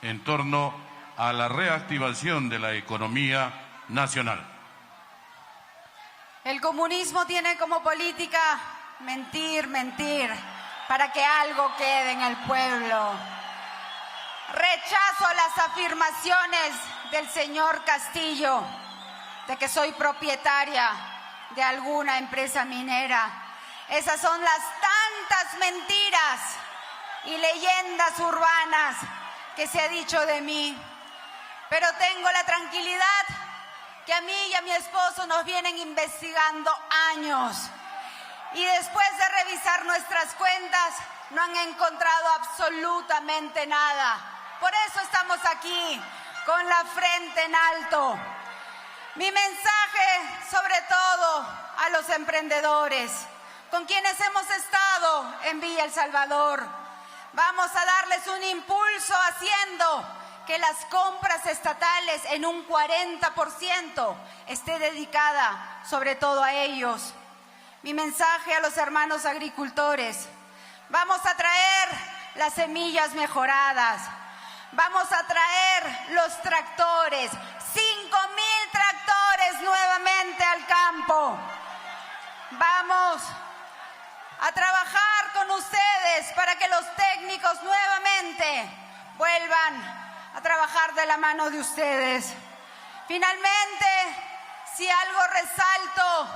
en torno a la reactivación de la economía nacional. El comunismo tiene como política mentir, mentir, para que algo quede en el pueblo. Rechazo las afirmaciones del señor Castillo de que soy propietaria de alguna empresa minera. Esas son las tantas mentiras y leyendas urbanas que se ha dicho de mí. Pero tengo la tranquilidad que a mí y a mi esposo nos vienen investigando años. Y después de revisar nuestras cuentas, no han encontrado absolutamente nada. Por eso estamos aquí, con la frente en alto. Mi mensaje, sobre todo, a los emprendedores, con quienes hemos estado en Villa El Salvador. Vamos a darles un impulso haciendo que las compras estatales en un 40% esté dedicada sobre todo a ellos. Mi mensaje a los hermanos agricultores: vamos a traer las semillas mejoradas, vamos a traer los tractores, 5,000 tractores nuevamente al campo. Vamos a trabajar con ustedes para que los técnicos nuevamente vuelvan a trabajar de la mano de ustedes. Finalmente, si algo resalto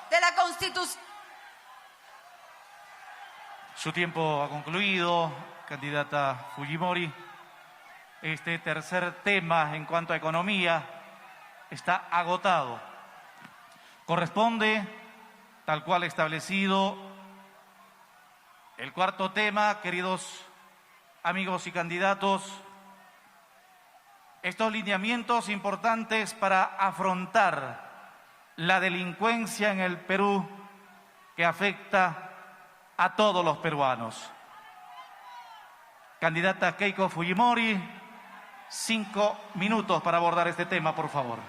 de la Constitución. Su tiempo ha concluido, candidata Fujimori. Este tercer tema en cuanto a economía está agotado. Corresponde, tal cual establecido, el cuarto tema, queridos amigos y candidatos. Estos lineamientos importantes para afrontar la delincuencia en el Perú que afecta a todos los peruanos. Candidata Keiko Fujimori, 5 minutos para abordar este tema, por favor.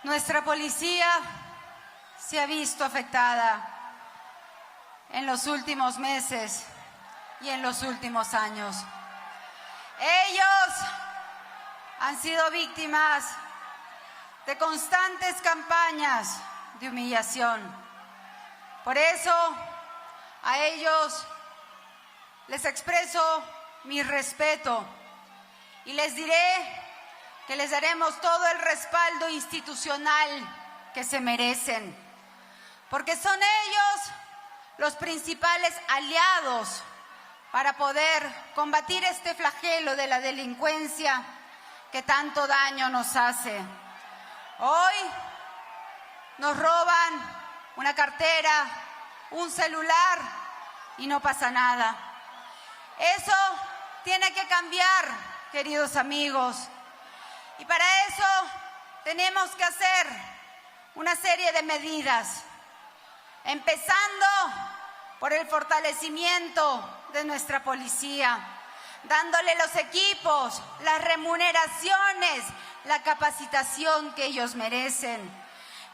Nuestra policía se ha visto afectada en los últimos meses y en los últimos años. Ellos han sido víctimas de constantes campañas de humillación. Por eso, a ellos les expreso mi respeto y les diré que les daremos todo el respaldo institucional que se merecen, porque son ellos los principales aliados para poder combatir este flagelo de la delincuencia que tanto daño nos hace. Hoy nos roban una cartera, un celular y no pasa nada. Eso tiene que cambiar, queridos amigos. Y para eso tenemos que hacer una serie de medidas, empezando por el fortalecimiento de nuestra policía, dándole los equipos, las remuneraciones, la capacitación que ellos merecen.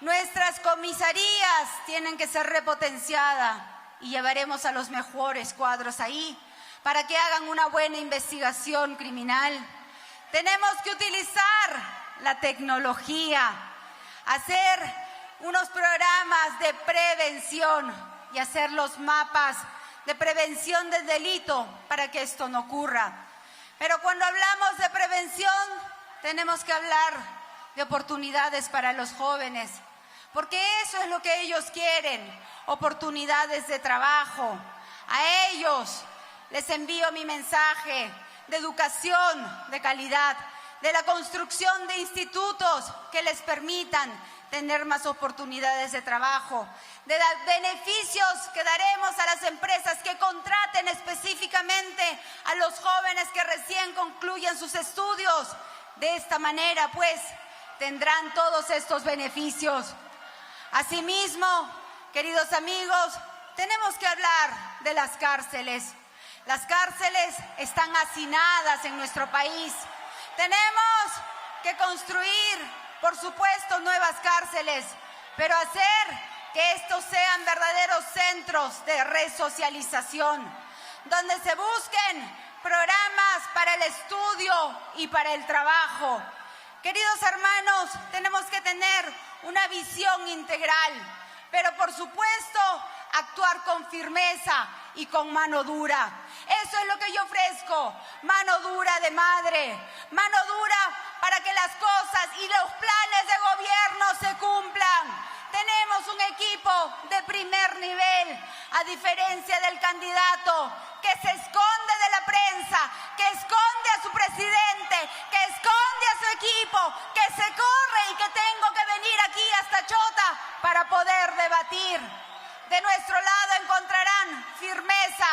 Nuestras comisarías tienen que ser repotenciadas y llevaremos a los mejores cuadros ahí para que hagan una buena investigación criminal. Tenemos que utilizar la tecnología, hacer unos programas de prevención y hacer los mapas de prevención del delito para que esto no ocurra. Pero cuando hablamos de prevención, tenemos que hablar de oportunidades para los jóvenes, porque eso es lo que ellos quieren, oportunidades de trabajo. A ellos les envío mi mensaje de educación de calidad, de la construcción de institutos que les permitan tener más oportunidades de trabajo, de beneficios que daremos a las empresas que contraten específicamente a los jóvenes que recién concluyan sus estudios. De esta manera, pues, tendrán todos estos beneficios. Asimismo, queridos amigos, tenemos que hablar de las cárceles. Las cárceles están hacinadas en nuestro país. Tenemos que construir, por supuesto, nuevas cárceles, pero hacer que estos sean verdaderos centros de resocialización, donde se busquen programas para el estudio y para el trabajo. Queridos hermanos, tenemos que tener una visión integral, pero por supuesto actuar con firmeza y con mano dura. Eso es lo que yo ofrezco, mano dura de madre, mano dura para que las cosas y los planes de gobierno se cumplan. Tenemos un equipo de primer nivel, a diferencia del candidato que se esconde de la prensa, que esconde a su presidente, que esconde a su equipo, que se corre y que tengo que venir aquí hasta Chota para poder debatir. De nuestro lado encontrarán firmeza,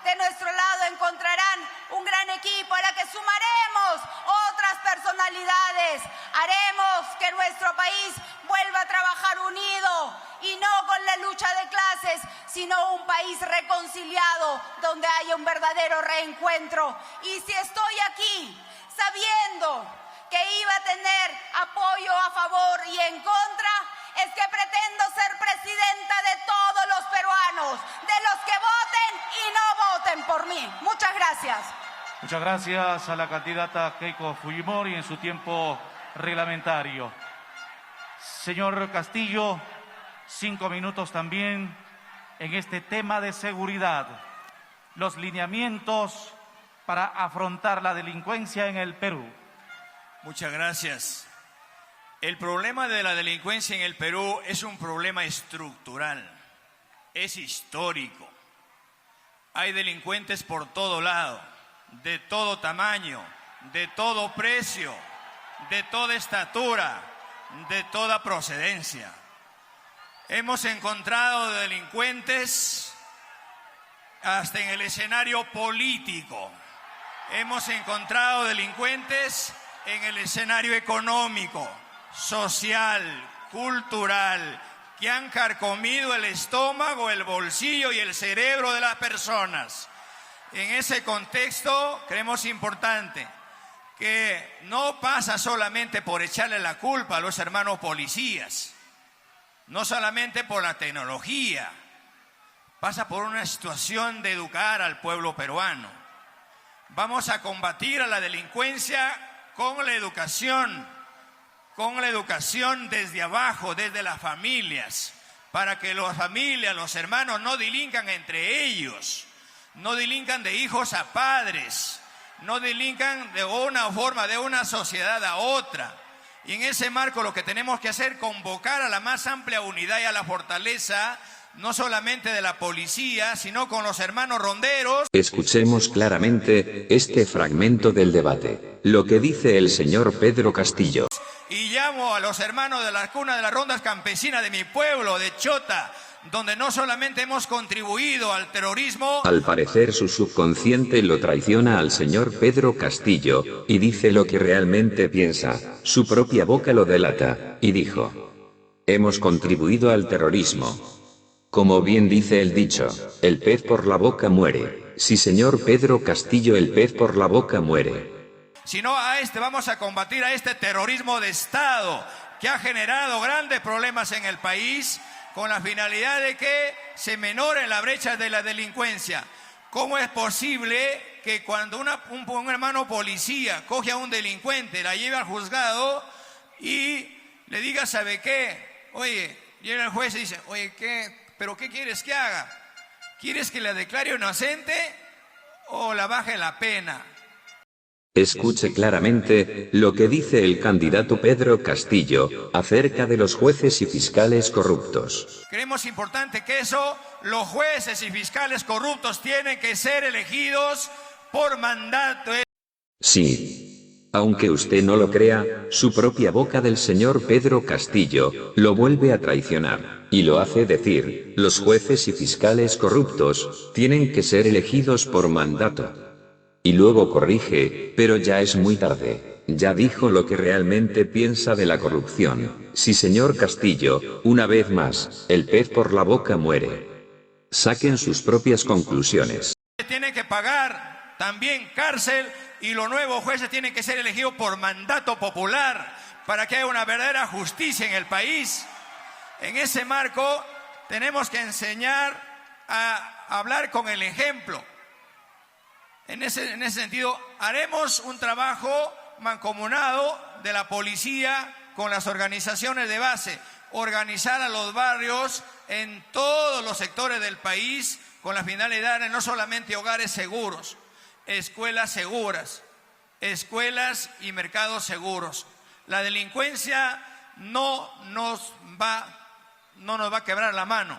de nuestro lado encontrarán un gran equipo a la que sumaremos otras personalidades. Haremos que nuestro país vuelva a trabajar unido y no con la lucha de clases, sino un país reconciliado donde haya un verdadero reencuentro. Y si estoy aquí sabiendo que iba a tener apoyo a favor y en contra, es que pretendo ser presidenta de todos los peruanos, de los que voten y no voten por mí. Muchas gracias. Muchas gracias a la candidata Keiko Fujimori en su tiempo reglamentario. Señor Castillo, 5 minutos también en este tema de seguridad. Los lineamientos para afrontar la delincuencia en el Perú. Muchas gracias. El problema de la delincuencia en el Perú es un problema estructural, es histórico. Hay delincuentes por todo lado, de todo tamaño, de todo precio, de toda estatura, de toda procedencia. Hemos encontrado delincuentes hasta en el escenario político. Hemos encontrado delincuentes en el escenario económico, social, cultural, que han carcomido el estómago, el bolsillo y el cerebro de las personas. En ese contexto, creemos importante que no pasa solamente por echarle la culpa a los hermanos policías, no solamente por la tecnología, pasa por una situación de educar al pueblo peruano. Vamos a combatir a la delincuencia con la educación desde abajo, desde las familias, para que las familias, los hermanos no delincan entre ellos, no delincan de hijos a padres, no delincan de una forma, de una sociedad a otra. Y en ese marco lo que tenemos que hacer es convocar a la más amplia unidad y a la fortaleza, no solamente de la policía, sino con los hermanos ronderos. Escuchemos claramente este fragmento del debate, lo que dice el señor Pedro Castillo. Y llamo a los hermanos de la cuna de las rondas campesinas de mi pueblo, de Chota, donde no solamente hemos contribuido al terrorismo. Al parecer su subconsciente lo traiciona al señor Pedro Castillo, y dice lo que realmente piensa, su propia boca lo delata, y dijo: hemos contribuido al terrorismo. Como bien dice el dicho, el pez por la boca muere. Sí, señor Pedro Castillo, el pez por la boca muere. Si no, vamos a combatir a este terrorismo de Estado que ha generado grandes problemas en el país con la finalidad de que se menore la brecha de la delincuencia. ¿Cómo es posible que cuando un hermano policía coge a un delincuente, la lleve al juzgado y le diga, ¿sabe qué? Oye, llega el juez y dice, oye, ¿pero qué quieres que haga? ¿Quieres que la declare inocente o la baje la pena? Escuche claramente lo que dice el candidato Pedro Castillo acerca de los jueces y fiscales corruptos. Creemos importante que los jueces y fiscales corruptos tienen que ser elegidos por mandato. Sí. Aunque usted no lo crea, su propia boca del señor Pedro Castillo lo vuelve a traicionar, y lo hace decir: los jueces y fiscales corruptos tienen que ser elegidos por mandato. Y luego corrige: pero ya es muy tarde. Ya dijo lo que realmente piensa de la corrupción. Sí, señor Castillo, una vez más, el pez por la boca muere. Saquen sus propias conclusiones. Tienen que pagar también cárcel, y los nuevos jueces tienen que ser elegidos por mandato popular para que haya una verdadera justicia en el país. En ese marco tenemos que enseñar a hablar con el ejemplo. En ese sentido, haremos un trabajo mancomunado de la policía con las organizaciones de base, organizar a los barrios en todos los sectores del país con la finalidad de no solamente hogares seguros, escuelas seguras, escuelas y mercados seguros. La delincuencia no nos va a quebrar la mano,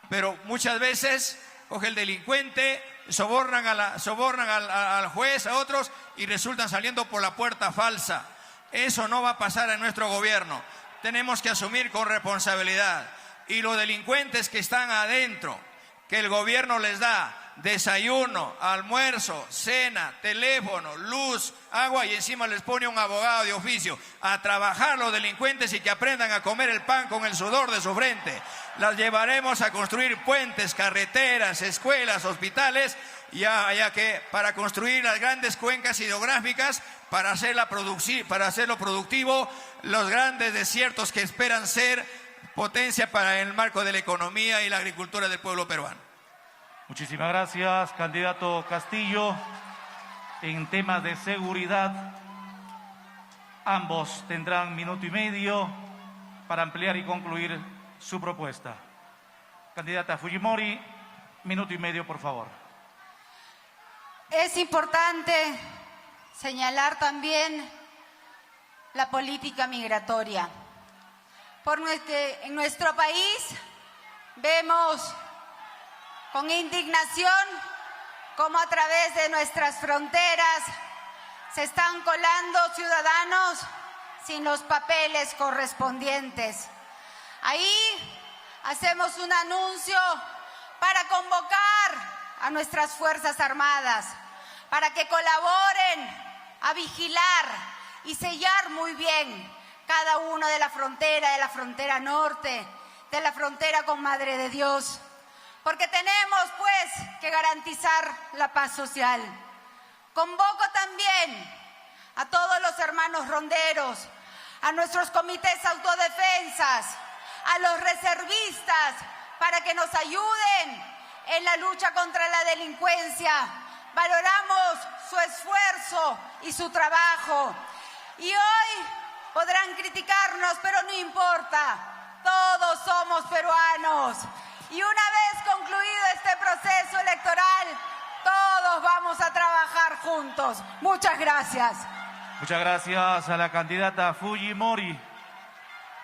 pero muchas veces coge el delincuente, sobornan al juez, a otros, y resultan saliendo por la puerta falsa. Eso no va a pasar en nuestro gobierno. Tenemos que asumir con responsabilidad. Y los delincuentes que están adentro, que el gobierno les da desayuno, almuerzo, cena, teléfono, luz, agua, y encima les pone un abogado de oficio a trabajar los delincuentes y que aprendan a comer el pan con el sudor de su frente. Las llevaremos a construir puentes, carreteras, escuelas, hospitales, ya que para construir las grandes cuencas hidrográficas, para hacerlo productivo, los grandes desiertos que esperan ser potencia para el marco de la economía y la agricultura del pueblo peruano. Muchísimas gracias, candidato Castillo. En temas de seguridad, ambos tendrán 1,5 minutos para ampliar y concluir su propuesta. Candidata Fujimori, 1,5 minutos, por favor. Es importante señalar también la política migratoria. Porque en nuestro país vemos con indignación cómo a través de nuestras fronteras se están colando ciudadanos sin los papeles correspondientes. Ahí hacemos un anuncio para convocar a nuestras Fuerzas Armadas, para que colaboren a vigilar y sellar muy bien cada una de la frontera norte, de la frontera con Madre de Dios. Porque tenemos, pues, que garantizar la paz social. Convoco también a todos los hermanos ronderos, a nuestros comités autodefensas, a los reservistas, para que nos ayuden en la lucha contra la delincuencia. Valoramos su esfuerzo y su trabajo. Y hoy podrán criticarnos, pero no importa. Todos somos peruanos. Y una vez concluido este proceso electoral, todos vamos a trabajar juntos. Muchas gracias. Muchas gracias a la candidata Fujimori.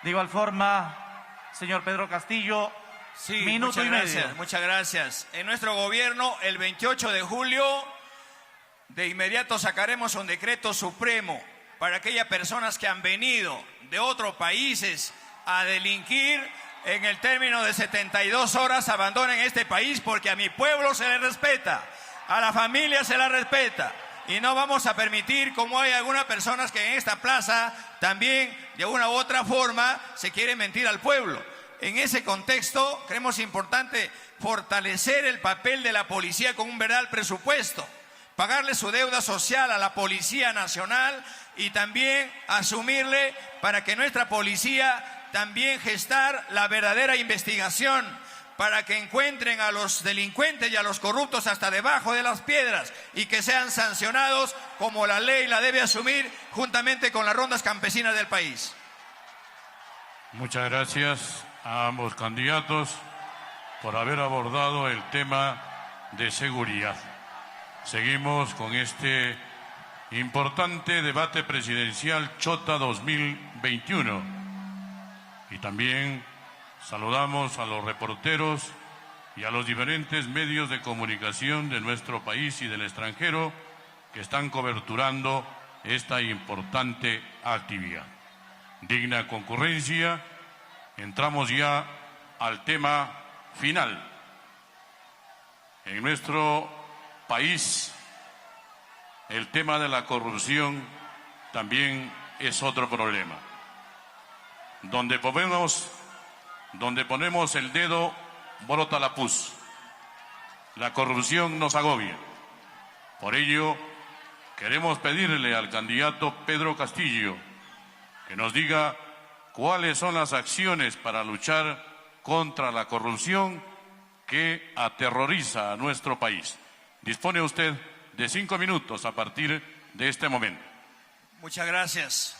De igual forma, señor Pedro Castillo, sí, 1,5 minutos. Muchas gracias. En nuestro gobierno, el 28 de julio, de inmediato sacaremos un decreto supremo para aquellas personas que han venido de otros países a delinquir. En el término de 72 horas abandonen este país, porque a mi pueblo se le respeta, a la familia se la respeta, y no vamos a permitir, como hay algunas personas que en esta plaza también de una u otra forma se quiere mentir al pueblo. En ese contexto creemos importante fortalecer el papel de la policía con un verdadero presupuesto, pagarle su deuda social a la Policía Nacional y también asumirle para que nuestra policía también gestar la verdadera investigación para que encuentren a los delincuentes y a los corruptos hasta debajo de las piedras y que sean sancionados como la ley la debe asumir juntamente con las rondas campesinas del país. Muchas gracias a ambos candidatos por haber abordado el tema de seguridad. Seguimos con este importante debate presidencial Chota 2021. Y también saludamos a los reporteros y a los diferentes medios de comunicación de nuestro país y del extranjero que están coberturando esta importante actividad. Digna concurrencia, entramos ya al tema final. En nuestro país, el tema de la corrupción también es otro problema. Donde ponemos el dedo, brota la pus. La corrupción nos agobia. Por ello, queremos pedirle al candidato Pedro Castillo que nos diga cuáles son las acciones para luchar contra la corrupción que aterroriza a nuestro país. Dispone usted de 5 minutos a partir de este momento. Muchas gracias.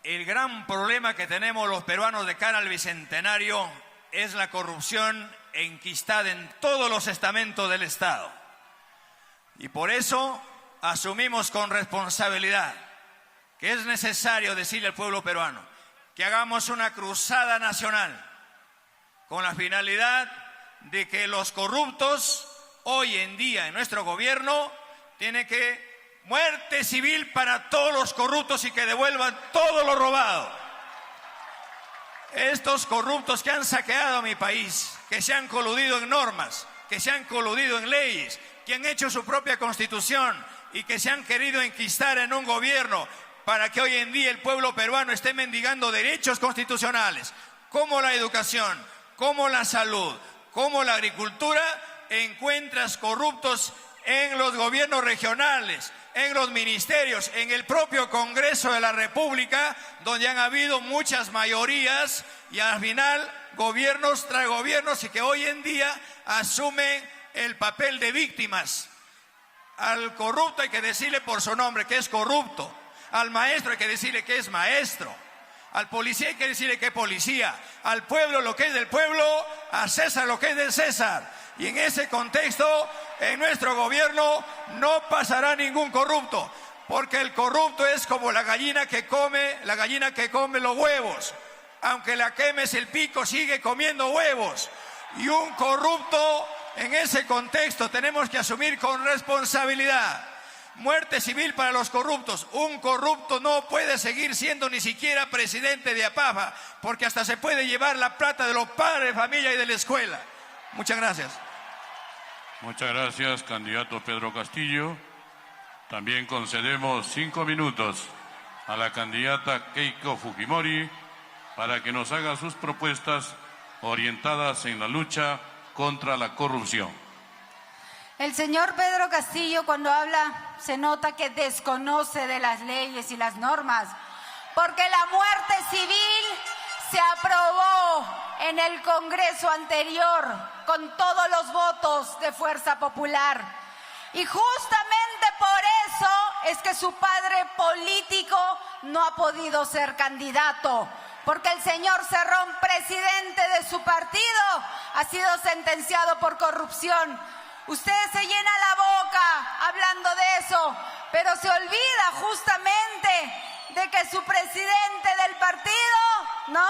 El gran problema que tenemos los peruanos de cara al Bicentenario es la corrupción enquistada en todos los estamentos del Estado. Y por eso asumimos con responsabilidad que es necesario decirle al pueblo peruano que hagamos una cruzada nacional con la finalidad de que los corruptos hoy en día en nuestro gobierno tienen que muerte civil para todos los corruptos y que devuelvan todo lo robado. Estos corruptos que han saqueado a mi país, que se han coludido en normas, que se han coludido en leyes, que han hecho su propia constitución y que se han querido enquistar en un gobierno para que hoy en día el pueblo peruano esté mendigando derechos constitucionales, como la educación, como la salud, como la agricultura, encuentras corruptos en los gobiernos regionales, en los ministerios, en el propio Congreso de la República, donde han habido muchas mayorías y al final gobiernos tras gobiernos y que hoy en día asumen el papel de víctimas. Al corrupto hay que decirle por su nombre que es corrupto, al maestro hay que decirle que es maestro, al policía hay que decirle que es policía, al pueblo lo que es del pueblo, a César lo que es del César. Y en ese contexto, en nuestro gobierno no pasará ningún corrupto, porque el corrupto es como la gallina que come los huevos. Aunque la quemes el pico, sigue comiendo huevos. Y un corrupto, en ese contexto, tenemos que asumir con responsabilidad. Muerte civil para los corruptos. Un corrupto no puede seguir siendo ni siquiera presidente de APAFA, porque hasta se puede llevar la plata de los padres de familia y de la escuela. Muchas gracias. Muchas gracias, candidato Pedro Castillo. También concedemos 5 minutos a la candidata Keiko Fujimori para que nos haga sus propuestas orientadas en la lucha contra la corrupción. El señor Pedro Castillo, cuando habla, se nota que desconoce de las leyes y las normas, porque la muerte civil se aprobó en el Congreso anterior con todos los votos de Fuerza Popular. Y justamente por eso es que su padre político no ha podido ser candidato, porque el señor Cerrón, presidente de su partido, ha sido sentenciado por corrupción. Usted se llena la boca hablando de eso, pero se olvida justamente de que su presidente del partido, ¿no?,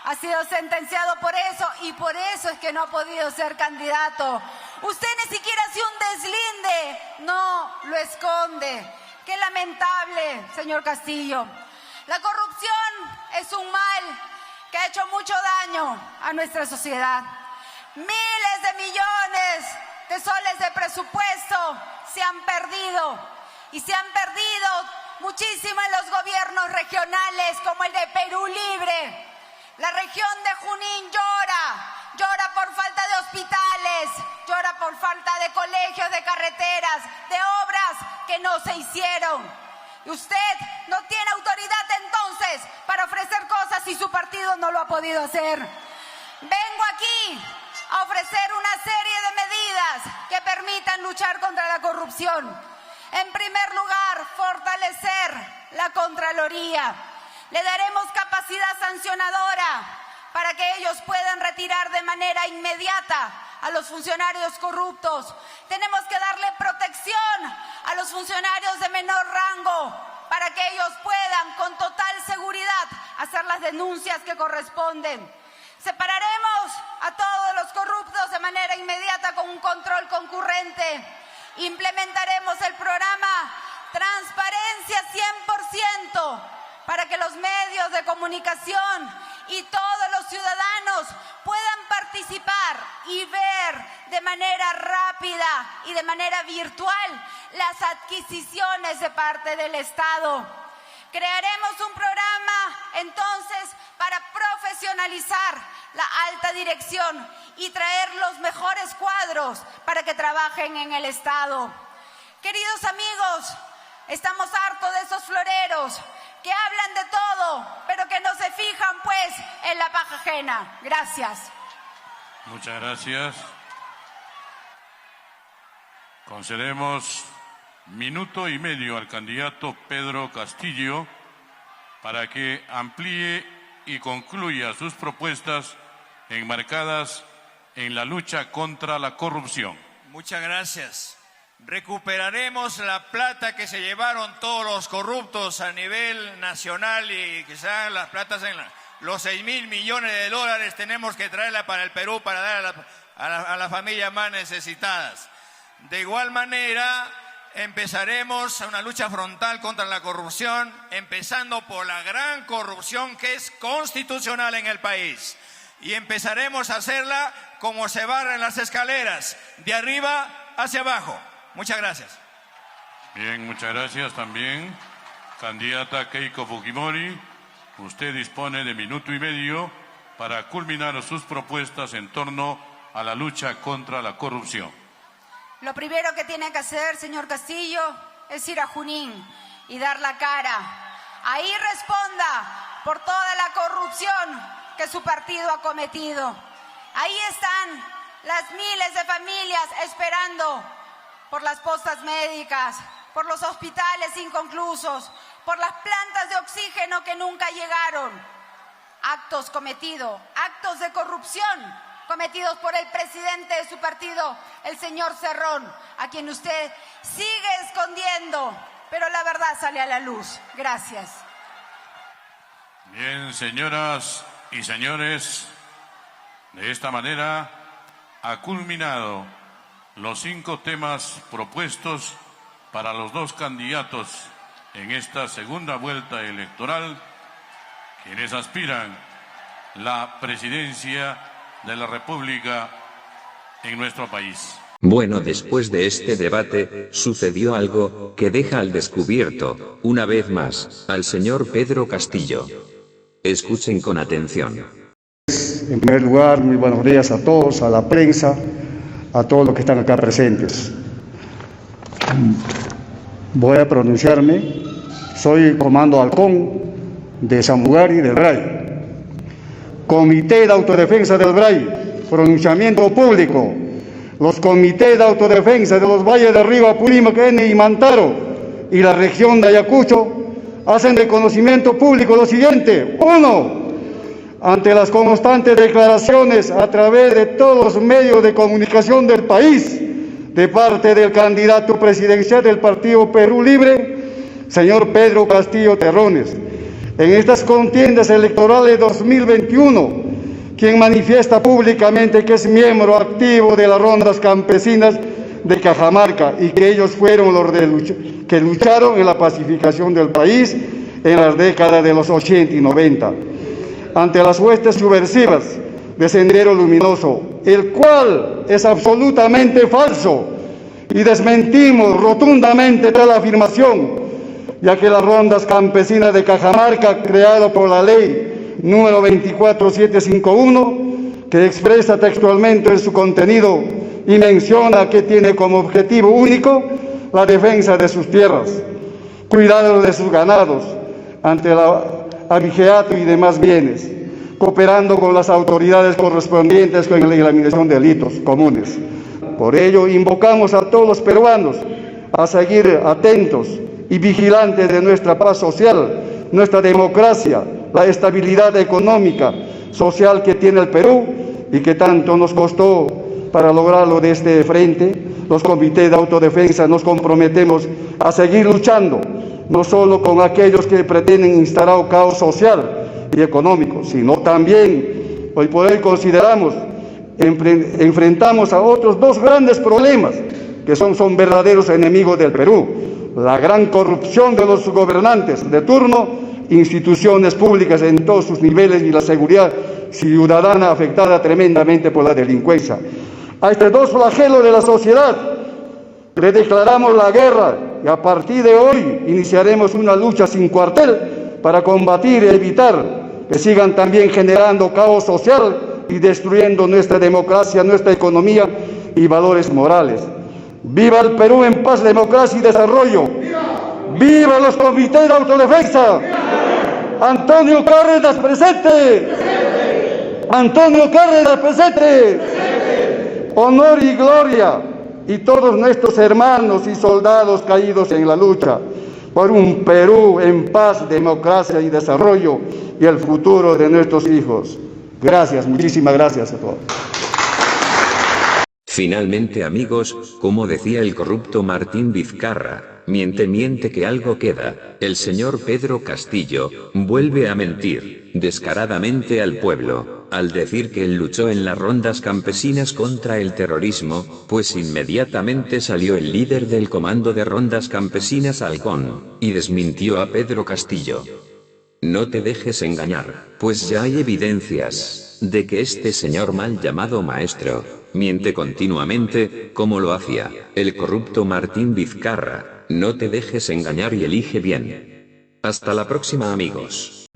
ha sido sentenciado por eso y por eso es que no ha podido ser candidato. Usted ni siquiera hace un deslinde, no, lo esconde. Qué lamentable, señor Castillo. La corrupción es un mal que ha hecho mucho daño a nuestra sociedad. Miles de millones de soles de presupuesto se han perdido y se han perdido muchísimo en los gobiernos regionales como el de Perú Libre. La región de Junín llora por falta de hospitales, llora por falta de colegios, de carreteras, de obras que no se hicieron. Y usted no tiene autoridad entonces para ofrecer cosas si su partido no lo ha podido hacer. Vengo aquí a ofrecer una serie de medidas que permitan luchar contra la corrupción. En primer lugar, fortalecer la Contraloría. Le daremos capacidad sancionadora para que ellos puedan retirar de manera inmediata a los funcionarios corruptos. Tenemos que darle protección a los funcionarios de menor rango para que ellos puedan con total seguridad hacer las denuncias que corresponden. Separaremos a todos los corruptos de manera inmediata con un control concurrente. Implementaremos el programa transparencia 100%, para que los medios de comunicación y todos los ciudadanos puedan participar y ver de manera rápida y de manera virtual las adquisiciones de parte del Estado. Crearemos un programa entonces para profesionalizar la alta dirección y traer los mejores cuadros para que trabajen en el Estado. Queridos amigos, estamos hartos de esos floreros que hablan de todo, pero que no se fijan pues en la paja ajena. Gracias. Muchas gracias. Concedemos minuto y medio al candidato Pedro Castillo para que amplíe y concluya sus propuestas enmarcadas en la lucha contra la corrupción. Muchas gracias. Recuperaremos la plata que se llevaron todos los corruptos a nivel nacional y que sean las platas en los 6.000 millones de dólares tenemos que traerla para el Perú para dar a las familias más necesitadas. De igual manera, empezaremos una lucha frontal contra la corrupción, empezando por la gran corrupción que es constitucional en el país. Y empezaremos a hacerla como se barren las escaleras, de arriba hacia abajo. Muchas gracias. Bien, muchas gracias también. Candidata Keiko Fujimori, usted dispone de minuto y medio para culminar sus propuestas en torno a la lucha contra la corrupción. Lo primero que tiene que hacer, señor Castillo, es ir a Junín y dar la cara. Ahí responda por toda la corrupción que su partido ha cometido. Ahí están las miles de familias esperando por las postas médicas, por los hospitales inconclusos, por las plantas de oxígeno que nunca llegaron. Actos cometidos, actos de corrupción cometidos por el presidente de su partido, el señor Cerrón, a quien usted sigue escondiendo, pero la verdad sale a la luz. Gracias. Bien, señoras y señores, de esta manera ha culminado los 5 temas propuestos para los 2 candidatos en esta segunda vuelta electoral, quienes aspiran la presidencia de la República en nuestro país. Bueno, después de este debate, sucedió algo que deja al descubierto, una vez más, al señor Pedro Castillo. Escuchen con atención. En primer lugar, muy buenos días a todos, a la prensa, a todos los que están acá presentes. Voy a pronunciarme. Soy Comando Halcón de Samugari del Bray. Comité de Autodefensa del Bray, pronunciamiento público. Los comités de autodefensa de los valles de Riva, Purímac, N y Mantaro y la región de Ayacucho hacen reconocimiento público lo siguiente. 1. Ante las constantes declaraciones a través de todos los medios de comunicación del país de parte del candidato presidencial del Partido Perú Libre, señor Pedro Castillo Terrones, en estas contiendas electorales 2021, quien manifiesta públicamente que es miembro activo de las rondas campesinas de Cajamarca y que ellos fueron los que lucharon en la pacificación del país en las décadas de los 80 y 90, ante las huestes subversivas de Sendero Luminoso, el cual es absolutamente falso, y desmentimos rotundamente tal afirmación, ya que las rondas campesinas de Cajamarca, creado por la ley número 24751, que expresa textualmente en su contenido y menciona que tiene como objetivo único la defensa de sus tierras, cuidado de sus ganados ante el abigeato y demás bienes, cooperando con las autoridades correspondientes con la eliminación de delitos comunes. Por ello, invocamos a todos los peruanos a seguir atentos y vigilantes de nuestra paz social, nuestra democracia, la estabilidad económica, social que tiene el Perú y que tanto nos costó para lograrlo de este frente. Los comités de autodefensa nos comprometemos a seguir luchando, no solo con aquellos que pretenden instalar un caos social y económico, sino también, hoy por hoy consideramos, enfrentamos a otros 2 grandes problemas que son verdaderos enemigos del Perú: la gran corrupción de los gobernantes de turno, instituciones públicas en todos sus niveles y la seguridad ciudadana afectada tremendamente por la delincuencia. A estos dos flagelos de la sociedad le declaramos la guerra y a partir de hoy iniciaremos una lucha sin cuartel para combatir y evitar que sigan también generando caos social y destruyendo nuestra democracia, nuestra economía y valores morales. ¡Viva el Perú en paz, democracia y desarrollo! ¡Viva los comités de autodefensa! ¡Antonio Cárdenas presente! ¡Antonio Cárdenas presente! Honor y gloria y todos nuestros hermanos y soldados caídos en la lucha por un Perú en paz, democracia y desarrollo y el futuro de nuestros hijos. Gracias, muchísimas gracias a todos. Finalmente, amigos, como decía el corrupto Martín Vizcarra, miente que algo queda, el señor Pedro Castillo vuelve a mentir descaradamente al pueblo, al decir que él luchó en las rondas campesinas contra el terrorismo, pues inmediatamente salió el líder del comando de rondas campesinas Halcón, y desmintió a Pedro Castillo. No te dejes engañar, pues ya hay evidencias de que este señor mal llamado maestro miente continuamente, como lo hacía el corrupto Martín Vizcarra. No te dejes engañar y elige bien. Hasta la próxima, amigos.